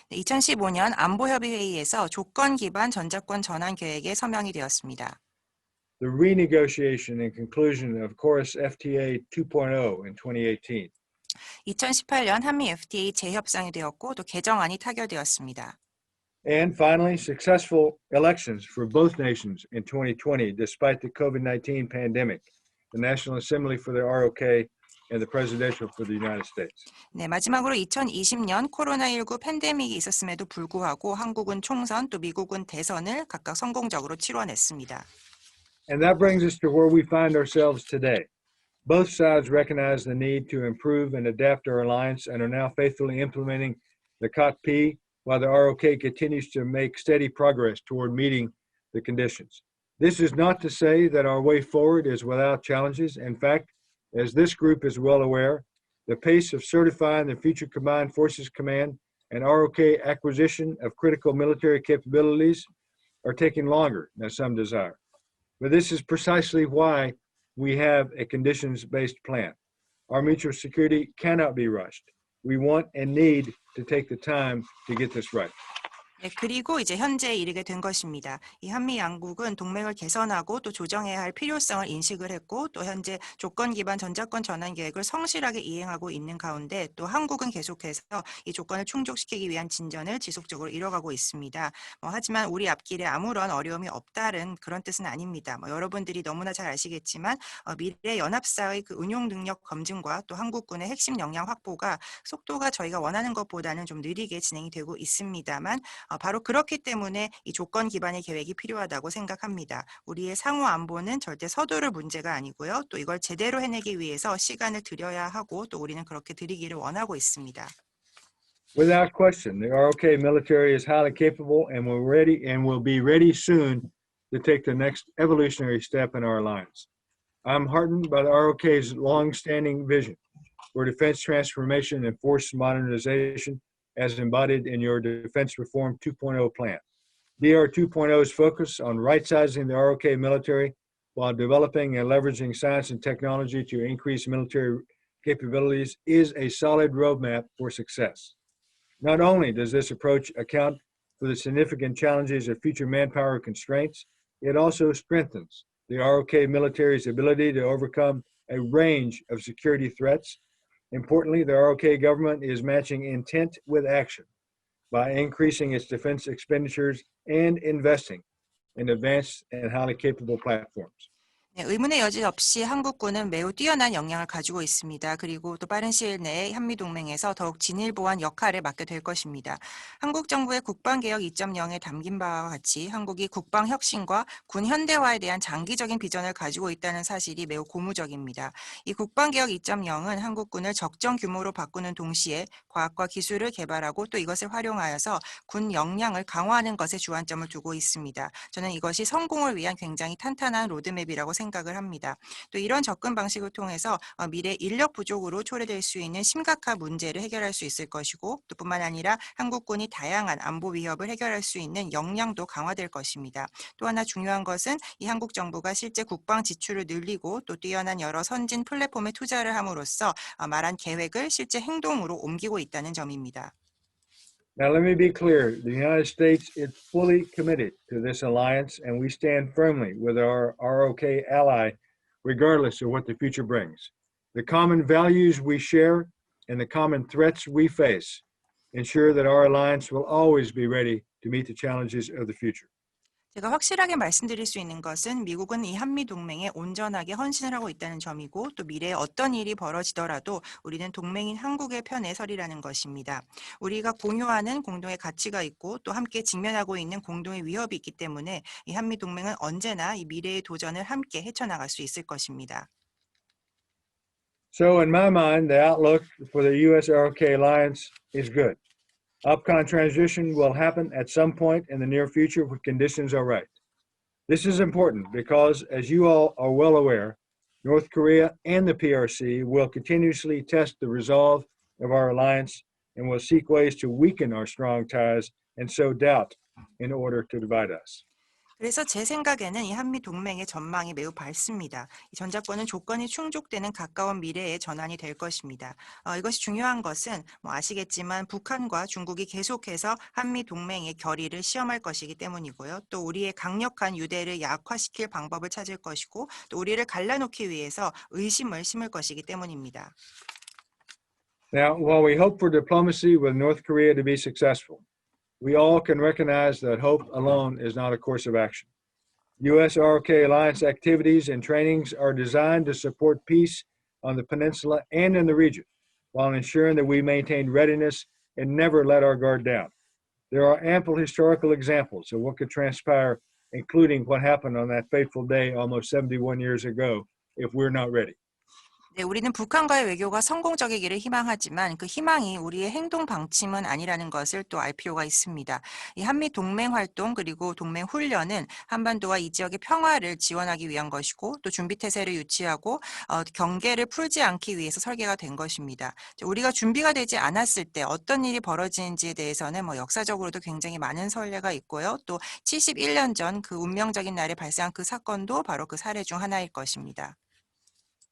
네, 2015년 안보협의회의에서 조건 기반 전자권 전환 계획에 서명이 되었습니다. The renegotiation and conclusion of KORUS-FTA 2.0 in 2018. 2018년 한미 FTA 재협상이 되었고 또 개정안이 타결되었습니다. And finally, successful elections for both nations in 2020 despite the COVID-19 pandemic, the National Assembly for the ROK and the Presidential for the United States. 네, 마지막으로 2020년 코로나19 팬데믹이 있었음에도 불구하고 한국은 총선 또 미국은 대선을 각각 성공적으로 치러냈습니다. And that brings us to where we find ourselves today. Both sides recognize the need to improve and adapt our alliance and are now faithfully implementing the COT-P while the ROK continues to make steady progress toward meeting the conditions. This is not to say that our way forward is without challenges. In fact, as this group is well aware, the pace of certifying the future Combined Forces Command and ROK acquisition of critical military capabilities are taking longer than some desire. But this is precisely why we have a conditions-based plan. Our mutual security cannot be rushed. We want and need to take the time to get this right. 네, 그리고 이제 현재에 이르게 된 것입니다. 이 한미 양국은 동맹을 개선하고 또 조정해야 할 필요성을 인식을 했고 또 현재 조건 기반 전자권 전환 계획을 성실하게 이행하고 있는 가운데 또 한국은 계속해서 이 조건을 충족시키기 위한 진전을 지속적으로 이뤄가고 있습니다. 하지만 우리 앞길에 아무런 어려움이 없다는 그런 뜻은 아닙니다. 여러분들이 너무나 잘 아시겠지만 미래 연합사의 그 운용 능력 검증과 또 한국군의 핵심 역량 확보가 속도가 저희가 원하는 것보다는 좀 느리게 진행이 되고 있습니다만 바로 그렇기 때문에 이 조건 기반의 계획이 필요하다고 생각합니다. 우리의 상호 안보는 절대 서두를 문제가 아니고요. 또 이걸 제대로 해내기 위해서 시간을 들여야 하고 또 우리는 그렇게 들이기를 원하고 있습니다. Without question, the ROK military is highly capable and will be ready soon to take the next evolutionary step in our alliance. I'm heartened by the ROK's long-standing vision for defense transformation and force modernization as embodied in your Defense Reform 2.0 plan. DR 2.0's focus on right-sizing the ROK military while developing and leveraging science and technology to increase military capabilities is a solid roadmap for success. Not only does this approach account for the significant challenges of future manpower constraints, it also strengthens the ROK military's ability to overcome a range of security threats. Importantly, the ROK government is matching intent with action by increasing its defense expenditures and investing in advanced and highly capable platforms. 네, 의문의 여지 없이 한국군은 매우 뛰어난 역량을 가지고 있습니다. 그리고 또 빠른 시일 내에 한미동맹에서 더욱 진일보한 역할을 맡게 될 것입니다. 한국 정부의 국방개혁 2.0에 담긴 바와 같이 한국이 국방혁신과 군 현대화에 대한 장기적인 비전을 가지고 있다는 사실이 매우 고무적입니다. 이 국방개혁 2.0은 한국군을 적정 규모로 바꾸는 동시에 과학과 기술을 개발하고 또 이것을 활용하여서 군 역량을 강화하는 것에 주안점을 두고 있습니다. 저는 이것이 성공을 위한 굉장히 탄탄한 로드맵이라고 생각합니다. 생각을 합니다. 또 이런 접근 방식을 통해서 미래 인력 부족으로 초래될 수 있는 심각한 문제를 해결할 수 있을 것이고 또 뿐만 아니라 한국군이 다양한 안보 위협을 해결할 수 있는 역량도 강화될 것입니다. 또 하나 중요한 것은 이 한국 정부가 실제 국방 지출을 늘리고 또 뛰어난 여러 선진 플랫폼에 투자를 함으로써 말한 계획을 실제 행동으로 옮기고 있다는 점입니다. Now, let me be clear. The United States is fully committed to this alliance, and we stand firmly with our ROK ally, regardless of what the future brings. The common values we share and the common threats we face ensure that our alliance will always be ready to meet the challenges of the future. 제가 확실하게 말씀드릴 수 있는 것은 미국은 이 한미 동맹에 온전하게 헌신을 하고 있다는 점이고 또 미래에 어떤 일이 벌어지더라도 우리는 동맹인 한국의 편에 서리라는 것입니다. 우리가 공유하는 공동의 가치가 있고 또 함께 직면하고 있는 공동의 위협이 있기 때문에 이 한미 동맹은 언제나 이 미래의 도전을 함께 헤쳐나갈 수 있을 것입니다. So in my mind, the outlook for the US-ROK alliance is good. OPCON transition will happen at some point in the near future when conditions are right. This is important because, as you all are well aware, North Korea and the PRC will continuously test the resolve of our alliance and will seek ways to weaken our strong ties and sow doubt in order to divide us. 그래서 제 생각에는 이 한미 동맹의 전망이 매우 밝습니다. 이 전작권은 조건이 충족되는 가까운 미래에 전환이 될 것입니다. 이것이 중요한 것은 아시겠지만 북한과 중국이 계속해서 한미 동맹의 결의를 시험할 것이기 때문이고요. 또 우리의 강력한 유대를 약화시킬 방법을 찾을 것이고 또 우리를 갈라놓기 위해서 의심을 심을 것이기 때문입니다. Now, while we hope for diplomacy with North Korea to be successful, we all can recognize that hope alone is not a course of action. US-ROK alliance activities and trainings are designed to support peace on the peninsula and in the region, while ensuring that we maintain readiness and never let our guard down. There are ample historical examples of what could transpire, including what happened on that fateful day almost 71 years ago, if we're not ready. 네, 우리는 북한과의 외교가 성공적이기를 희망하지만 그 희망이 우리의 행동 방침은 아니라는 것을 또 알 필요가 있습니다. 이 한미 동맹 활동 그리고 동맹 훈련은 한반도와 이 지역의 평화를 지원하기 위한 것이고 또 준비 태세를 유치하고 경계를 풀지 않기 위해서 설계가 된 것입니다. 우리가 준비가 되지 않았을 때 어떤 일이 벌어지는지에 대해서는 역사적으로도 굉장히 많은 선례가 있고요. 또 71년 전 그 운명적인 날에 발생한 그 사건도 바로 그 사례 중 하나일 것입니다.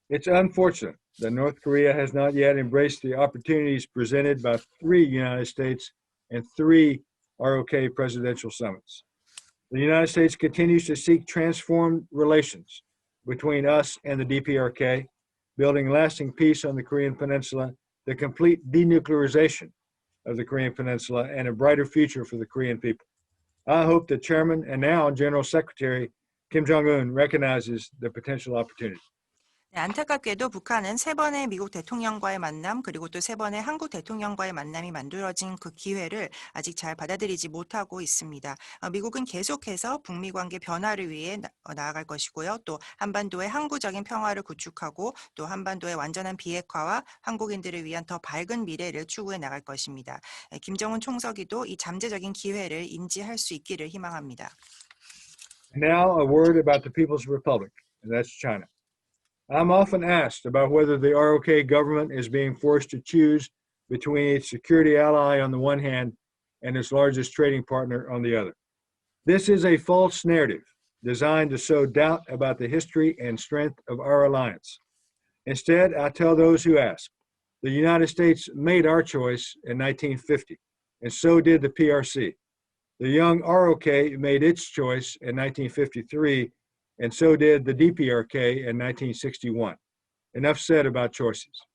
It's unfortunate that North Korea has not yet embraced the opportunities presented by 3 United States and 3 ROK presidential summits. The United States continues to seek transformed relations between us and the DPRK, building lasting peace on the Korean Peninsula, the complete denuclearization of the Korean Peninsula, and a brighter future for the Korean people. I hope the Chairman and now General Secretary Kim Jong-un recognizes the potential opportunity. 네, 안타깝게도 북한은 3번의 미국 대통령과의 만남 그리고 또 3번의 한국 대통령과의 만남이 만들어진 그 기회를 아직 잘 받아들이지 못하고 있습니다. 미국은 계속해서 북미 관계 변화를 위해 나아갈 것이고요. 또 한반도의 항구적인 평화를 구축하고 또 한반도의 완전한 비핵화와 한국인들을 위한 더 밝은 미래를 추구해 나갈 것입니다. 김정은 총서기도 이 잠재적인 기회를 인지할 수 있기를 희망합니다. Now a word about the People's Republic, and that's China. I'm often asked about whether the ROK government is being forced to choose between its security ally on the one hand and its largest trading partner on the other. This is a false narrative designed to sow doubt about the history and strength of our alliance. Instead, I tell those who ask, the United States made our choice in 1950, and so did the PRC. The young ROK made its choice in 1953, and so did the DPRK in 1961. Enough said about choices.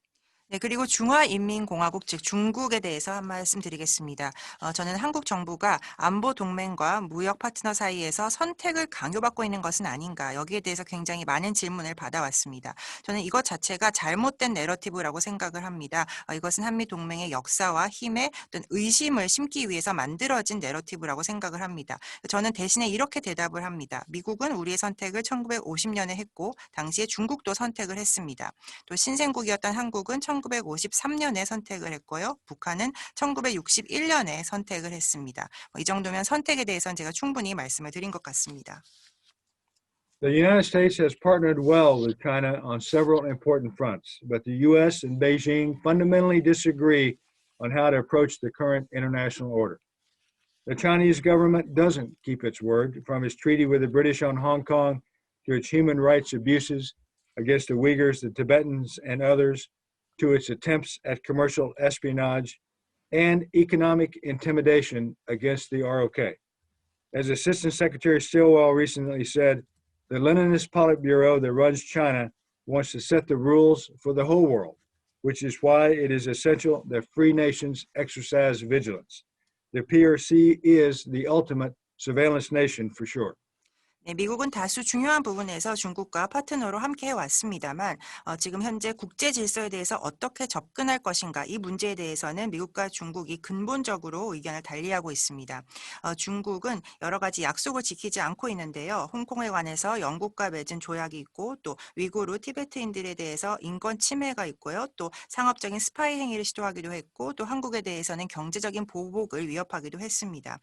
네, 그리고 중화인민공화국 즉 중국에 대해서 한 말씀 드리겠습니다. 저는 한국 정부가 안보 동맹과 무역 파트너 사이에서 선택을 강요받고 있는 것은 아닌가 여기에 대해서 굉장히 많은 질문을 받아왔습니다. 저는 이것 자체가 잘못된 내러티브라고 생각을 합니다. 이것은 한미 동맹의 역사와 힘에 어떤 의심을 심기 위해서 만들어진 내러티브라고 생각을 합니다. 저는 대신에 이렇게 대답을 합니다. 미국은 우리의 선택을 1950년에 했고 당시에 중국도 선택을 했습니다. 또 신생국이었던 한국은 1953년에 선택을 했고요. 북한은 1961년에 선택을 했습니다. 이 정도면 선택에 대해서는 제가 충분히 말씀을 드린 것 같습니다. The United States has partnered well with China on several important fronts, but the U.S. and Beijing fundamentally disagree on how to approach the current international order. The Chinese government doesn't keep its word, from its treaty with the British on Hong Kong to its human rights abuses against the Uyghurs, the Tibetans, and others, to its attempts at commercial espionage and economic intimidation against the ROK. As Assistant Secretary Stilwell recently said, the Leninist Politburo that runs China wants to set the rules for the whole world, which is why it is essential that free nations exercise vigilance. The PRC is the ultimate surveillance nation for sure. 네, 미국은 다수 중요한 부분에서 중국과 파트너로 함께 해왔습니다만 지금 현재 국제 질서에 대해서 어떻게 접근할 것인가 이 문제에 대해서는 미국과 중국이 근본적으로 의견을 달리하고 있습니다. 중국은 여러 가지 약속을 지키지 않고 있는데요. 홍콩에 관해서 영국과 맺은 조약이 있고 또 위구르 티베트인들에 대해서 인권 침해가 있고요. 또 상업적인 스파이 행위를 시도하기도 했고 또 한국에 대해서는 경제적인 보복을 위협하기도 했습니다.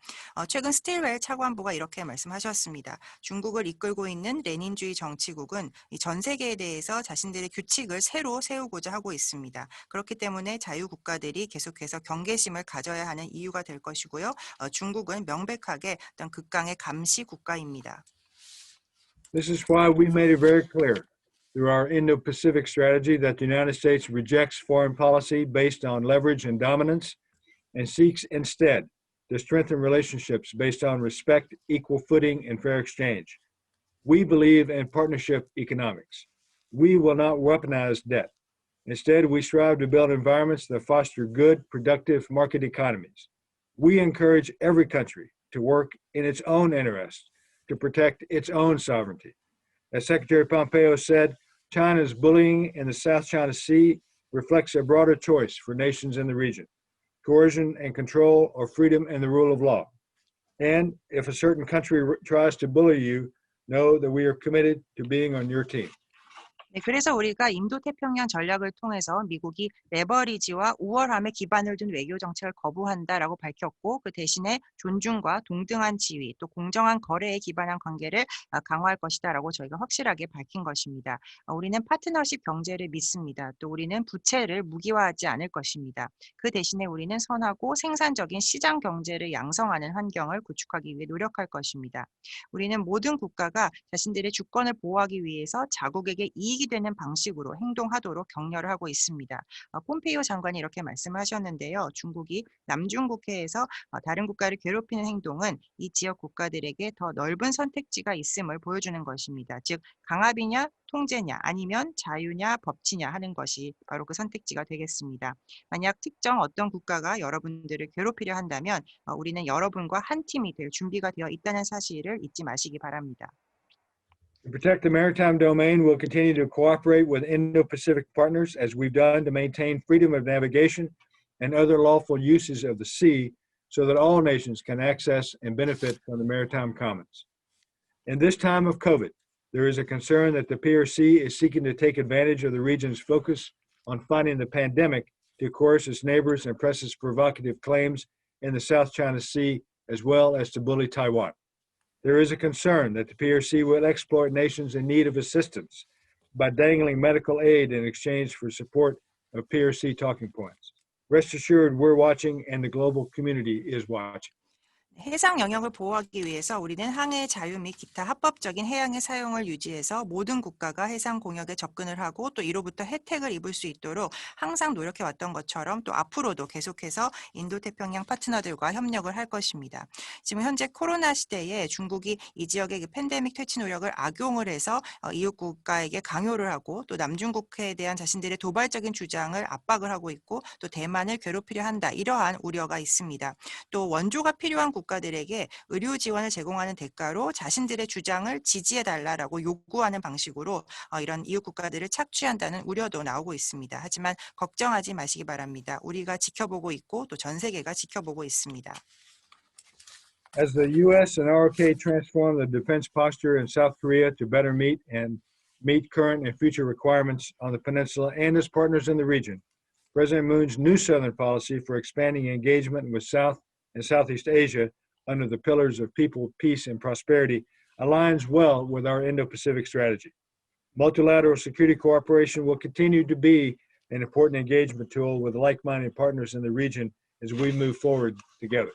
최근 스틸웰 차관보가 이렇게 말씀하셨습니다. 중국을 이끌고 있는 레닌주의 정치국은 전 세계에 대해서 자신들의 규칙을 새로 세우고자 하고 있습니다. 그렇기 때문에 자유국가들이 계속해서 경계심을 가져야 하는 이유가 될 것이고요. 중국은 명백하게 어떤 극강의 감시 국가입니다. This is why we made it very clear through our Indo-Pacific strategy that the United States rejects foreign policy based on leverage and dominance and seeks instead to strengthen relationships based on respect, equal footing, and fair exchange. We believe in partnership economics. We will not weaponize debt. Instead, we strive to build environments that foster good, productive market economies. We encourage every country to work in its own interest to protect its own sovereignty. As Secretary Pompeo said, China's bullying in the South China Sea reflects a broader choice for nations in the region: coercion and control, or freedom and the rule of law. And if a certain country tries to bully you, know that we are committed to being on your team. 네, 그래서 우리가 인도태평양 전략을 통해서 미국이 레버리지와 우월함에 기반을 둔 외교 정책을 거부한다라고 밝혔고 그 대신에 존중과 동등한 지위 또 공정한 거래에 기반한 관계를 강화할 것이다라고 저희가 확실하게 밝힌 것입니다. 우리는 파트너십 경제를 믿습니다. 또 우리는 부채를 무기화하지 않을 것입니다. 그 대신에 우리는 선하고 생산적인 시장 경제를 양성하는 환경을 구축하기 위해 노력할 것입니다. 우리는 모든 국가가 자신들의 주권을 보호하기 위해서 자국에게 이익이 되는 방식으로 행동하도록 격려를 하고 있습니다. 폼페이오 장관이 이렇게 말씀하셨는데요. 중국이 남중국해에서 다른 국가를 괴롭히는 행동은 이 지역 국가들에게 더 넓은 선택지가 있음을 보여주는 것입니다. 즉 강압이냐 통제냐 아니면 자유냐 법치냐 하는 것이 바로 그 선택지가 되겠습니다. 만약 특정 어떤 국가가 여러분들을 괴롭히려 한다면 우리는 여러분과 한 팀이 될 준비가 되어 있다는 사실을 잊지 마시기 바랍니다. To protect the maritime domain, we'll continue to cooperate with Indo-Pacific partners as we've done to maintain freedom of navigation and other lawful uses of the sea so that all nations can access and benefit from the maritime commons. In this time of COVID, there is a concern that the PRC is seeking to take advantage of the region's focus on fighting the pandemic to coerce its neighbors and press its provocative claims in the South China Sea, as well as to bully Taiwan. There is a concern that the PRC will exploit nations in need of assistance by dangling medical aid in exchange for support of PRC talking points. Rest assured, we're watching and the global community is watching. 해상 영역을 보호하기 위해서 우리는 항해의 자유 및 기타 합법적인 해양의 사용을 유지해서 모든 국가가 해상 공역에 접근을 하고 또 이로부터 혜택을 입을 수 있도록 항상 노력해 왔던 것처럼 또 앞으로도 계속해서 인도태평양 파트너들과 협력을 할 것입니다. 지금 현재 코로나 시대에 중국이 이 지역의 팬데믹 퇴치 노력을 악용을 해서 이웃 국가에게 강요를 하고 또 남중국해에 대한 자신들의 도발적인 주장을 압박을 하고 있고 또 대만을 괴롭히려 한다 이러한 우려가 있습니다. 또 원조가 필요한 국가들에게 의료 지원을 제공하는 대가로 자신들의 주장을 지지해달라고 요구하는 방식으로 이런 이웃 국가들을 착취한다는 우려도 나오고 있습니다. 하지만 걱정하지 마시기 바랍니다. 우리가 지켜보고 있고 또 전 세계가 지켜보고 있습니다. As the U.S. and ROK transform the defense posture in South Korea to better meet current and future requirements on the peninsula and as partners in the region, President Moon's new Southern policy for expanding engagement with South and Southeast Asia under the pillars of people, peace, and prosperity aligns well with our Indo-Pacific strategy. Multilateral security cooperation will continue to be an important engagement tool with like-minded partners in the region as we move forward together.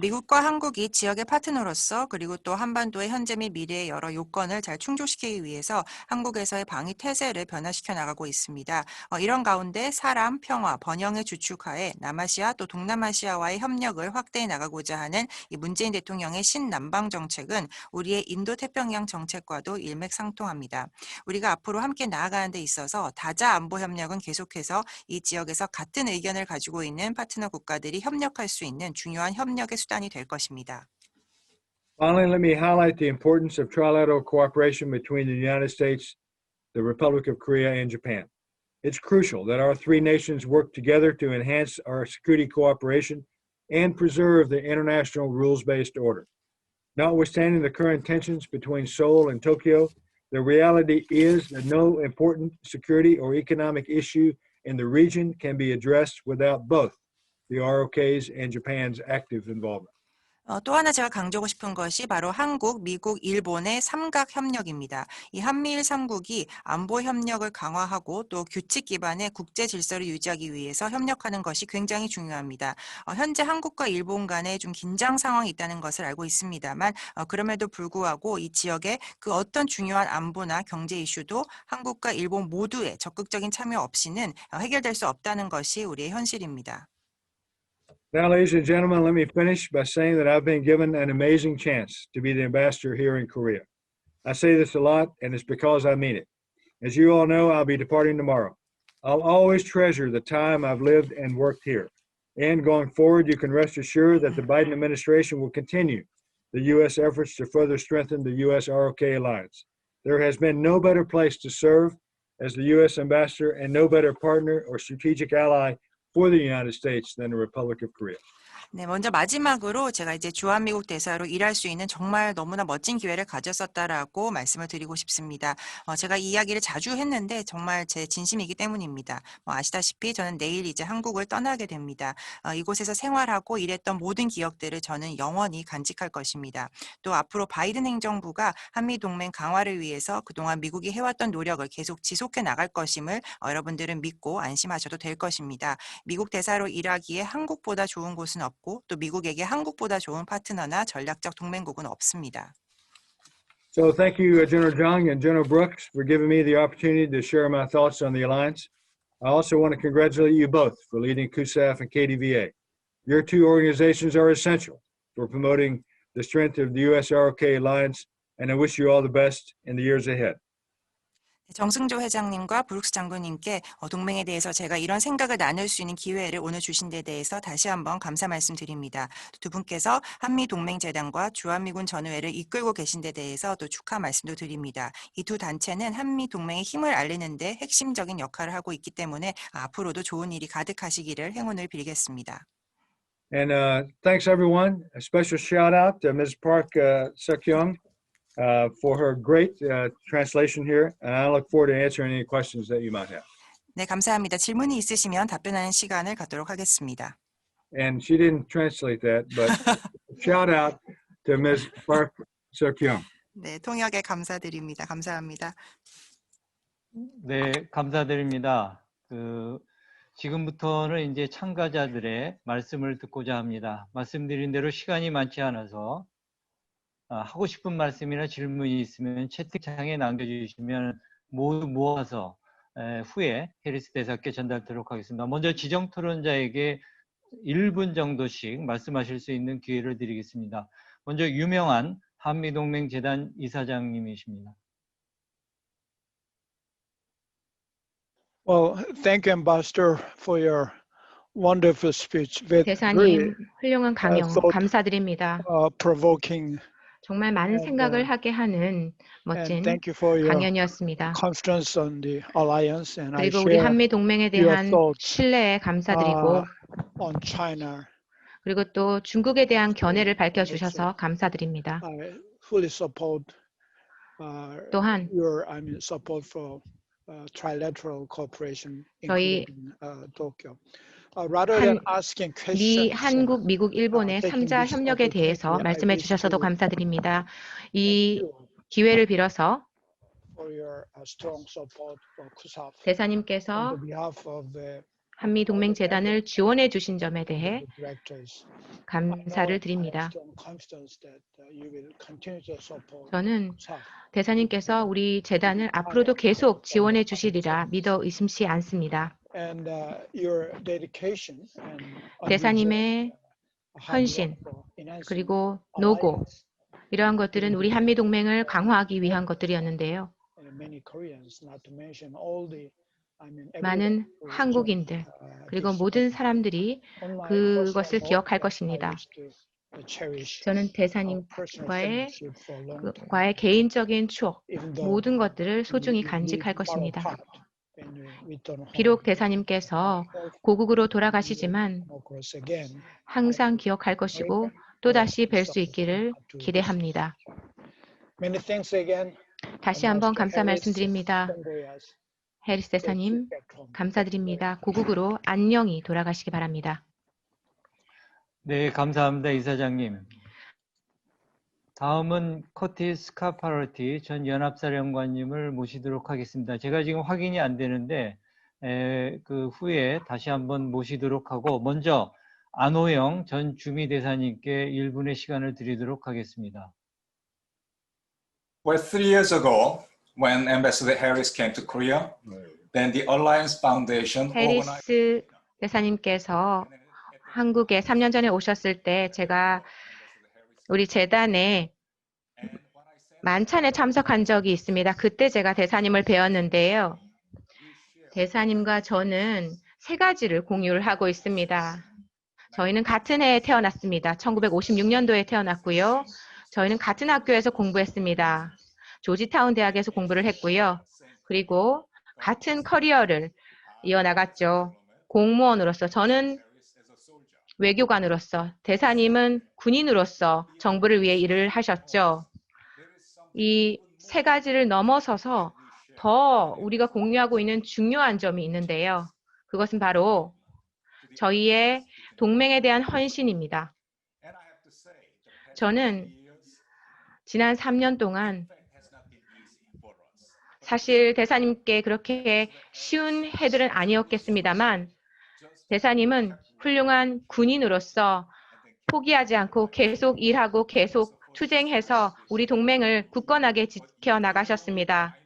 미국과 한국이 지역의 파트너로서 그리고 또 한반도의 현재 및 미래의 여러 요건을 잘 충족시키기 위해서 한국에서의 방위 태세를 변화시켜 나가고 있습니다. 이런 가운데 사람, 평화, 번영의 주축하에 남아시아 또 동남아시아와의 협력을 확대해 나가고자 하는 이 문재인 대통령의 신남방 정책은 우리의 인도태평양 정책과도 일맥상통합니다. 우리가 앞으로 함께 나아가는 데 있어서 다자 안보 협력은 계속해서 이 지역에서 같은 의견을 가지고 있는 파트너 국가들이 협력할 수 있는 중요한 협력의 수단이 될 것입니다. Finally, let me highlight the importance of trilateral cooperation between the United States, the Republic of Korea, and Japan. It's crucial that our three nations work together to enhance our security cooperation and preserve the international rules-based order. Notwithstanding the current tensions between Seoul and Tokyo, the reality is that no important security or economic issue in the region can be addressed without both the ROK's and Japan's active involvement. 또 하나 제가 강조하고 싶은 것이 바로 한국, 미국, 일본의 삼각 협력입니다. 이 한미일 3국이 안보 협력을 강화하고 또 규칙 기반의 국제 질서를 유지하기 위해서 협력하는 것이 굉장히 중요합니다. 현재 한국과 일본 간에 좀 긴장 상황이 있다는 것을 알고 있습니다만 그럼에도 불구하고 이 지역의 그 어떤 중요한 안보나 경제 이슈도 한국과 일본 모두의 적극적인 참여 없이는 해결될 수 없다는 것이 우리의 현실입니다. Now, ladies and gentlemen, let me finish by saying that I've been given an amazing chance to be the ambassador here in Korea. I say this a lot, and it's because I mean it. As you all know, I'll be departing tomorrow. I'll always treasure the time I've lived and worked here. And going forward, you can rest assured that the Biden administration will continue the U.S. efforts to further strengthen the U.S.-ROK alliance. There has been no better place to serve as the U.S. ambassador and no better partner or strategic ally for the United States than the Republic of Korea. 네, 먼저 마지막으로 제가 이제 주한미국 대사로 일할 수 있는 정말 너무나 멋진 기회를 가졌었다라고 말씀을 드리고 싶습니다. 제가 이 이야기를 자주 했는데 정말 제 진심이기 때문입니다. 아시다시피 저는 내일 이제 한국을 떠나게 됩니다. 이곳에서 생활하고 일했던 모든 기억들을 저는 영원히 간직할 것입니다. 또 앞으로 바이든 행정부가 한미동맹 강화를 위해서 그동안 미국이 해왔던 노력을 계속 지속해 나갈 것임을 여러분들은 믿고 안심하셔도 될 것입니다. 미국 대사로 일하기에 한국보다 좋은 곳은 없고 또 미국에게 한국보다 좋은 파트너나 전략적 동맹국은 없습니다. So thank you, General Jung and General Brooks, for giving me the opportunity to share my thoughts on the alliance. I also want to congratulate you both for leading CUSAF and KDVA. Your two organizations are essential for promoting the strength of the U.S.-ROK alliance, and I wish you all the best in the years ahead. 정승조 회장님과 브룩스 장군님께 동맹에 대해서 제가 이런 생각을 나눌 수 있는 기회를 오늘 주신 데 대해서 다시 한번 감사 말씀드립니다. 두 분께서 한미동맹재단과 주한미군 전우회를 이끌고 계신 데 대해서 또 축하 말씀도 드립니다. 이 두 단체는 한미동맹의 힘을 알리는 데 핵심적인 역할을 하고 있기 때문에 앞으로도 좋은 일이 가득하시기를 행운을 빌겠습니다. And thanks, everyone. A special shout out to Ms. Park Seok-young for her great translation here. And I look forward to answering any questions that you might have. 네, 감사합니다. 질문이 있으시면 답변하는 시간을 갖도록 하겠습니다. And she didn't translate that, but shout out to Ms. Park Seok-young. 네, 통역에 감사드립니다. 감사합니다. 네, 감사드립니다. 지금부터는 이제 참가자들의 말씀을 듣고자 합니다. 말씀드린 대로 시간이 많지 않아서 하고 싶은 말씀이나 질문이 있으면 채팅창에 남겨주시면 모두 모아서 후에 해리스 대사께 전달하도록 하겠습니다. 먼저 지정 토론자에게 1분 정도씩 말씀하실 수 있는 기회를 드리겠습니다. 먼저 유명한 한미동맹재단 이사장님이십니다. Well, thank you, Ambassador, for your wonderful speech. 대사님, 훌륭한 강연 감사드립니다. Provoking. 정말 많은 생각을 하게 하는 멋진 Thank you for your 강연이었습니다. confidence on the alliance, and I 그리고 우리 share 한미 동맹에 대한 신뢰에 감사드리고 on China. 그리고 또 중국에 대한 견해를 밝혀주셔서 감사드립니다. I fully support 또한 your support for trilateral cooperation, 저희 including Tokyo. rather than asking 미, questions, 한국, 미국, 일본의 taking 3자 this 협력에 대해서 opportunity, I 말씀해 wish 주셔서도 to 감사드립니다. thank 이 you 기회를 빌어서 for your strong support for KUSAF on 대사님께서 the behalf of the 한미동맹재단을 지원해 주신 점에 대해 directors. 감사를 드립니다. Strong confidence that you will continue to support 저는 KUSAF. 대사님께서 우리 재단을 앞으로도 계속 지원해 주시리라 믿어 의심치 않습니다. And your dedication and 대사님의 헌신 그리고 노고 이러한 것들은 우리 한미동맹을 강화하기 위한 것들이었는데요. 많은 한국인들 그리고 모든 사람들이 그것을 기억할 것입니다. 저는 대사님과의 개인적인 추억 모든 것들을 소중히 간직할 것입니다. 비록 대사님께서 고국으로 돌아가시지만 항상 기억할 것이고 또다시 뵐 수 있기를 기대합니다. 다시 한번 감사 말씀드립니다. 해리스 대사님 감사드립니다. 고국으로 안녕히 돌아가시기 바랍니다. 네, 감사합니다. 이사장님. 다음은 커티스 카파로티 전 연합사령관님을 모시도록 하겠습니다. 제가 지금 확인이 안 되는데 그 후에 다시 한번 모시도록 하고 먼저 안호영 전 주미대사님께 1분의 시간을 드리도록 하겠습니다. Well, 3 years ago, when Ambassador Harris came to Korea, then the Alliance Foundation organized. 해리스 대사님께서 한국에 3년 전에 오셨을 때 제가 우리 재단에 만찬에 참석한 적이 있습니다. 그때 제가 대사님을 배웠는데요. 대사님과 저는 3가지를 공유를 하고 있습니다. 저희는 같은 해에 태어났습니다. 1956년도에 태어났고요. 저희는 같은 학교에서 공부했습니다. 조지타운 대학에서 공부를 했고요. 그리고 같은 커리어를 이어나갔죠. 공무원으로서 저는 외교관으로서 대사님은 군인으로서 정부를 위해 일을 하셨죠. 이 3가지를 넘어서서 더 우리가 공유하고 있는 중요한 점이 있는데요. 그것은 바로 저희의 동맹에 대한 헌신입니다. 저는 지난 3년 동안 사실 대사님께 그렇게 쉬운 해들은 아니었겠습니다만 대사님은 훌륭한 군인으로서 포기하지 않고 계속 일하고 계속 투쟁해서 우리 동맹을 굳건하게 지켜나가셨습니다.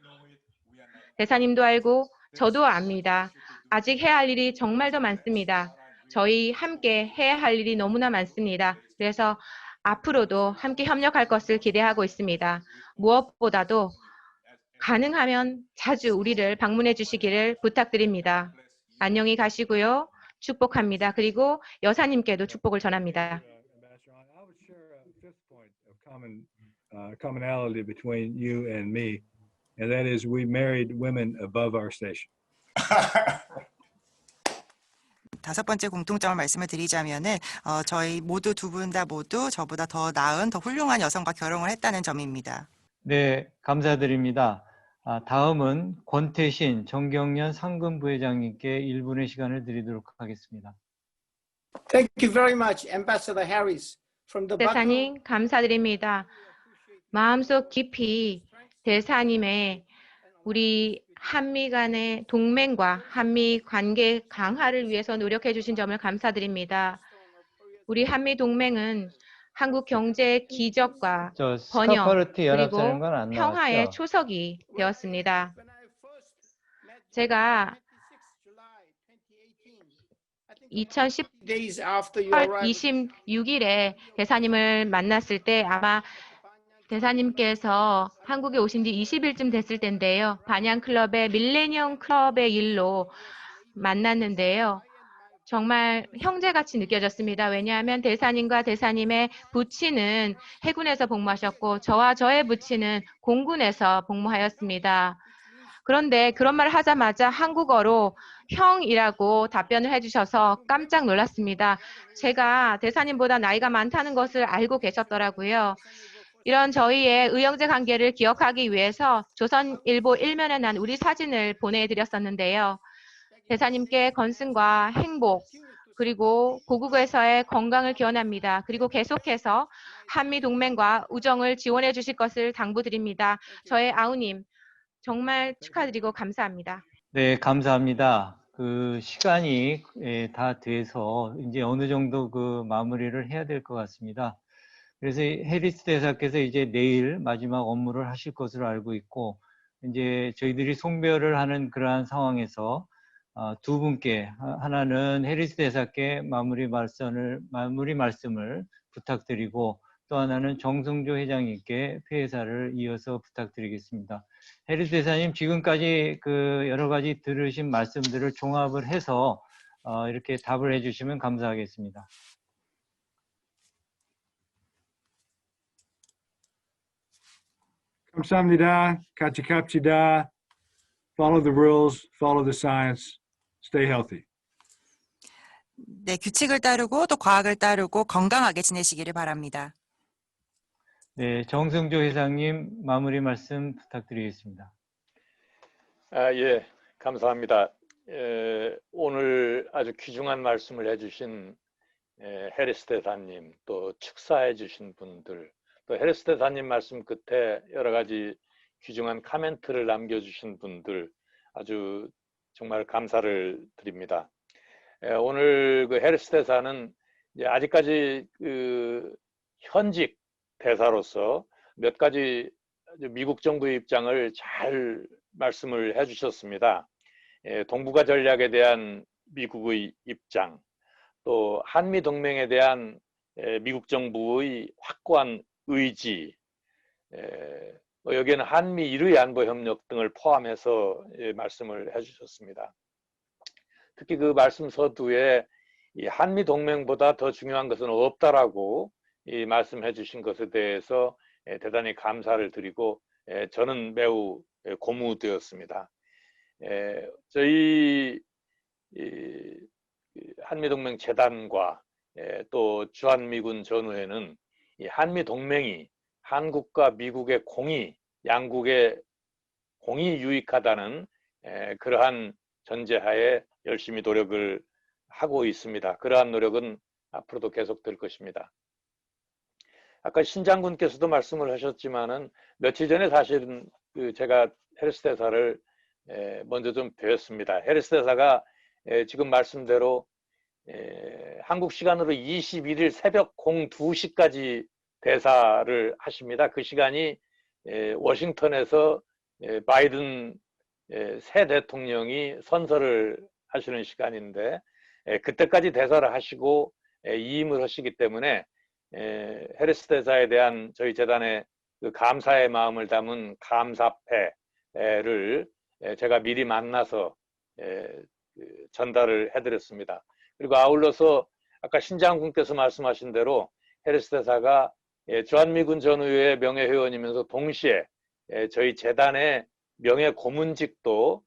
대사님도 알고 저도 압니다. 아직 해야 할 일이 정말 더 많습니다. 저희 함께 해야 할 일이 너무나 많습니다. 그래서 앞으로도 함께 협력할 것을 기대하고 있습니다. 무엇보다도 가능하면 자주 우리를 방문해 주시기를 부탁드립니다. 안녕히 가시고요. 축복합니다. 그리고 여사님께도 축복을 전합니다. Commonality between you and me, and that is we married women above our station. 5번째 공통점을 말씀을 드리자면은 저희 모두 두 분 다 모두 저보다 더 나은 더 훌륭한 여성과 결혼을 했다는 점입니다. 네, 감사드립니다. 다음은 권태신 정경련 상근부회장님께 1분의 시간을 드리도록 하겠습니다. Thank you very much, Ambassador Harris. From the 대사님 감사드립니다. 마음속 깊이 대사님의 우리 한미 간의 동맹과 한미 관계 강화를 위해서 노력해 주신 점을 감사드립니다. 우리 한미 동맹은 한국 경제의 기적과 번영 그리고 평화의 초석이 되었습니다. 제가 2018년 26일에 대사님을 만났을 때 아마 대사님께서 한국에 오신 지 20일쯤 됐을 텐데요. 반얀클럽의 밀레니엄 클럽의 일로 만났는데요. 정말 형제같이 느껴졌습니다. 왜냐하면 대사님과 대사님의 부친은 해군에서 복무하셨고 저와 저의 부친은 공군에서 복무하였습니다. 그런데 그런 말을 하자마자 한국어로 형이라고 답변을 해주셔서 깜짝 놀랐습니다. 제가 대사님보다 나이가 많다는 것을 알고 계셨더라고요. 이런 저희의 의형제 관계를 기억하기 위해서 조선일보 1면에 난 우리 사진을 보내드렸었는데요. 대사님께 건승과 행복 그리고 고국에서의 건강을 기원합니다. 그리고 계속해서 한미 동맹과 우정을 지원해 주실 것을 당부드립니다. 저의 아우님 정말 축하드리고 감사합니다. 네, 감사합니다. 그 시간이 다 돼서 이제 어느 정도 그 마무리를 해야 될 것 같습니다. 그래서 해리스 대사께서 이제 내일 마지막 업무를 하실 것으로 알고 있고, 이제 저희들이 송별을 하는 그러한 상황에서 두 분께, 하나는 해리스 대사께 마무리 말씀을 부탁드리고, 또 하나는 정승조 회장님께 폐회사를 이어서 부탁드리겠습니다. 해리스 대사님, 지금까지 그 여러 가지 들으신 말씀들을 종합을 해서 이렇게 답을 해주시면 감사하겠습니다. 감사합니다. 같이 갑시다. Follow the rules, follow the science, stay healthy. 네, 규칙을 따르고 또 과학을 따르고 건강하게 지내시기를 바랍니다. 네, 정승조 회장님 마무리 말씀 부탁드리겠습니다. 예, 감사합니다. 오늘 아주 귀중한 말씀을 해주신 해리스 대사님, 또 축사해 주신 분들, 또 해리스 대사님 말씀 끝에 여러 가지 귀중한 코멘트를 남겨주신 분들 아주 정말 감사를 드립니다. 오늘 그 해리스 대사는 아직까지 그 현직 대사로서 몇 가지 미국 정부의 입장을 잘 말씀을 해주셨습니다. 동북아 전략에 대한 미국의 입장, 또 한미 동맹에 대한 미국 정부의 확고한 의지, 여기에는 한미 일의 안보 협력 등을 포함해서 말씀을 해주셨습니다. 특히 그 말씀 서두에 이 한미 동맹보다 더 중요한 것은 없다라고 말씀해 주신 것에 대해서 대단히 감사를 드리고 저는 매우 고무되었습니다. 저희 한미동맹 재단과 또 주한미군 전후에는 이 한미동맹이 한국과 미국의 양국의 공이 유익하다는 그러한 전제하에 열심히 노력을 하고 있습니다. 그러한 노력은 앞으로도 계속될 것입니다. 아까 신 장군께서도 말씀을 하셨지만은 며칠 전에 사실은 제가 해리스 대사를 먼저 좀 뵈었습니다. 해리스 대사가 지금 말씀대로 한국 시간으로 21일 새벽 02시까지 대사를 하십니다. 그 시간이 워싱턴에서 바이든 새 대통령이 선서를 하시는 시간인데 그때까지 대사를 하시고 이임을 하시기 때문에 해리스 대사에 대한 저희 재단의 그 감사의 마음을 담은 감사패를 제가 미리 만나서 전달을 해드렸습니다. 그리고 아울러서 아까 신 장군께서 말씀하신 대로 해리스 대사가 주한미군 전후의 명예회원이면서 동시에 저희 재단의 명예고문직도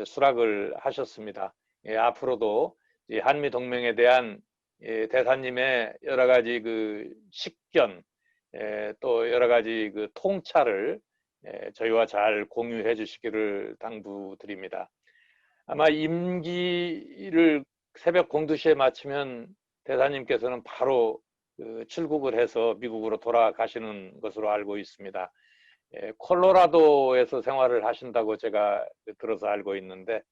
수락을 하셨습니다. 앞으로도 한미 동맹에 대한 대사님의 여러 가지 그 식견, 또 여러 가지 그 통찰을 저희와 잘 공유해 주시기를 당부드립니다. 아마 임기를 새벽 02시에 마치면 대사님께서는 바로 출국을 해서 미국으로 돌아가시는 것으로 알고 있습니다. 콜로라도에서 생활을 하신다고 제가 들어서 알고 있는데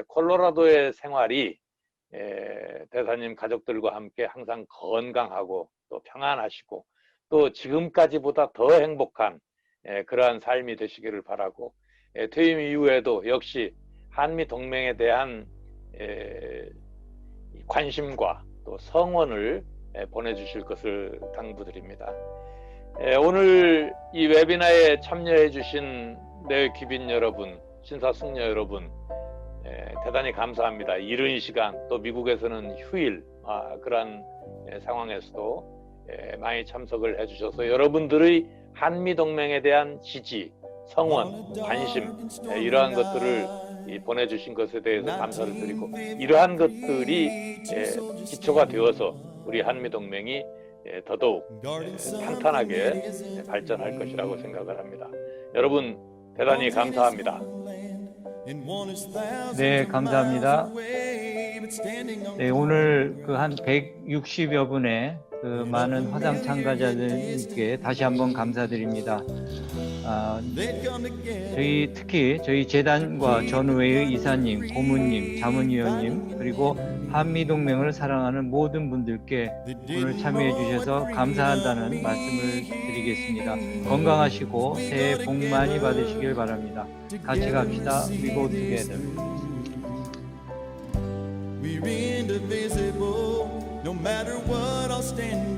콜로라도의 생활이 대사님 가족들과 함께 항상 건강하고 또 평안하시고 또 지금까지보다 더 행복한 그러한 삶이 되시기를 바라고 퇴임 이후에도 역시 한미 동맹에 대한 관심과 또 성원을 보내주실 것을 당부드립니다. 오늘 이 웨비나에 참여해 주신 내 귀빈 여러분, 신사숙녀 여러분 대단히 감사합니다. 이른 시간 또 미국에서는 휴일 그런 상황에서도 많이 참석을 해주셔서 여러분들의 한미동맹에 대한 지지, 성원, 관심 이러한 것들을 보내주신 것에 대해서 감사를 드리고 이러한 것들이 기초가 되어서 우리 한미동맹이 더더욱 탄탄하게 발전할 것이라고 생각을 합니다. 여러분 대단히 감사합니다. 네, 감사합니다. 네, 오늘 그 한 160여 분의 그 많은 화상 참가자들께 다시 한번 감사드립니다. 특히 저희 재단과 전후회의 이사님, 고문님, 자문위원님, 그리고 한미동맹을 사랑하는 모든 분들께 오늘 참여해 주셔서 감사한다는 말씀을 드리겠습니다. 건강하시고 새해 복 많이 받으시길 바랍니다. 같이 갑시다. We go together. We're indivisible, no matter what our stand.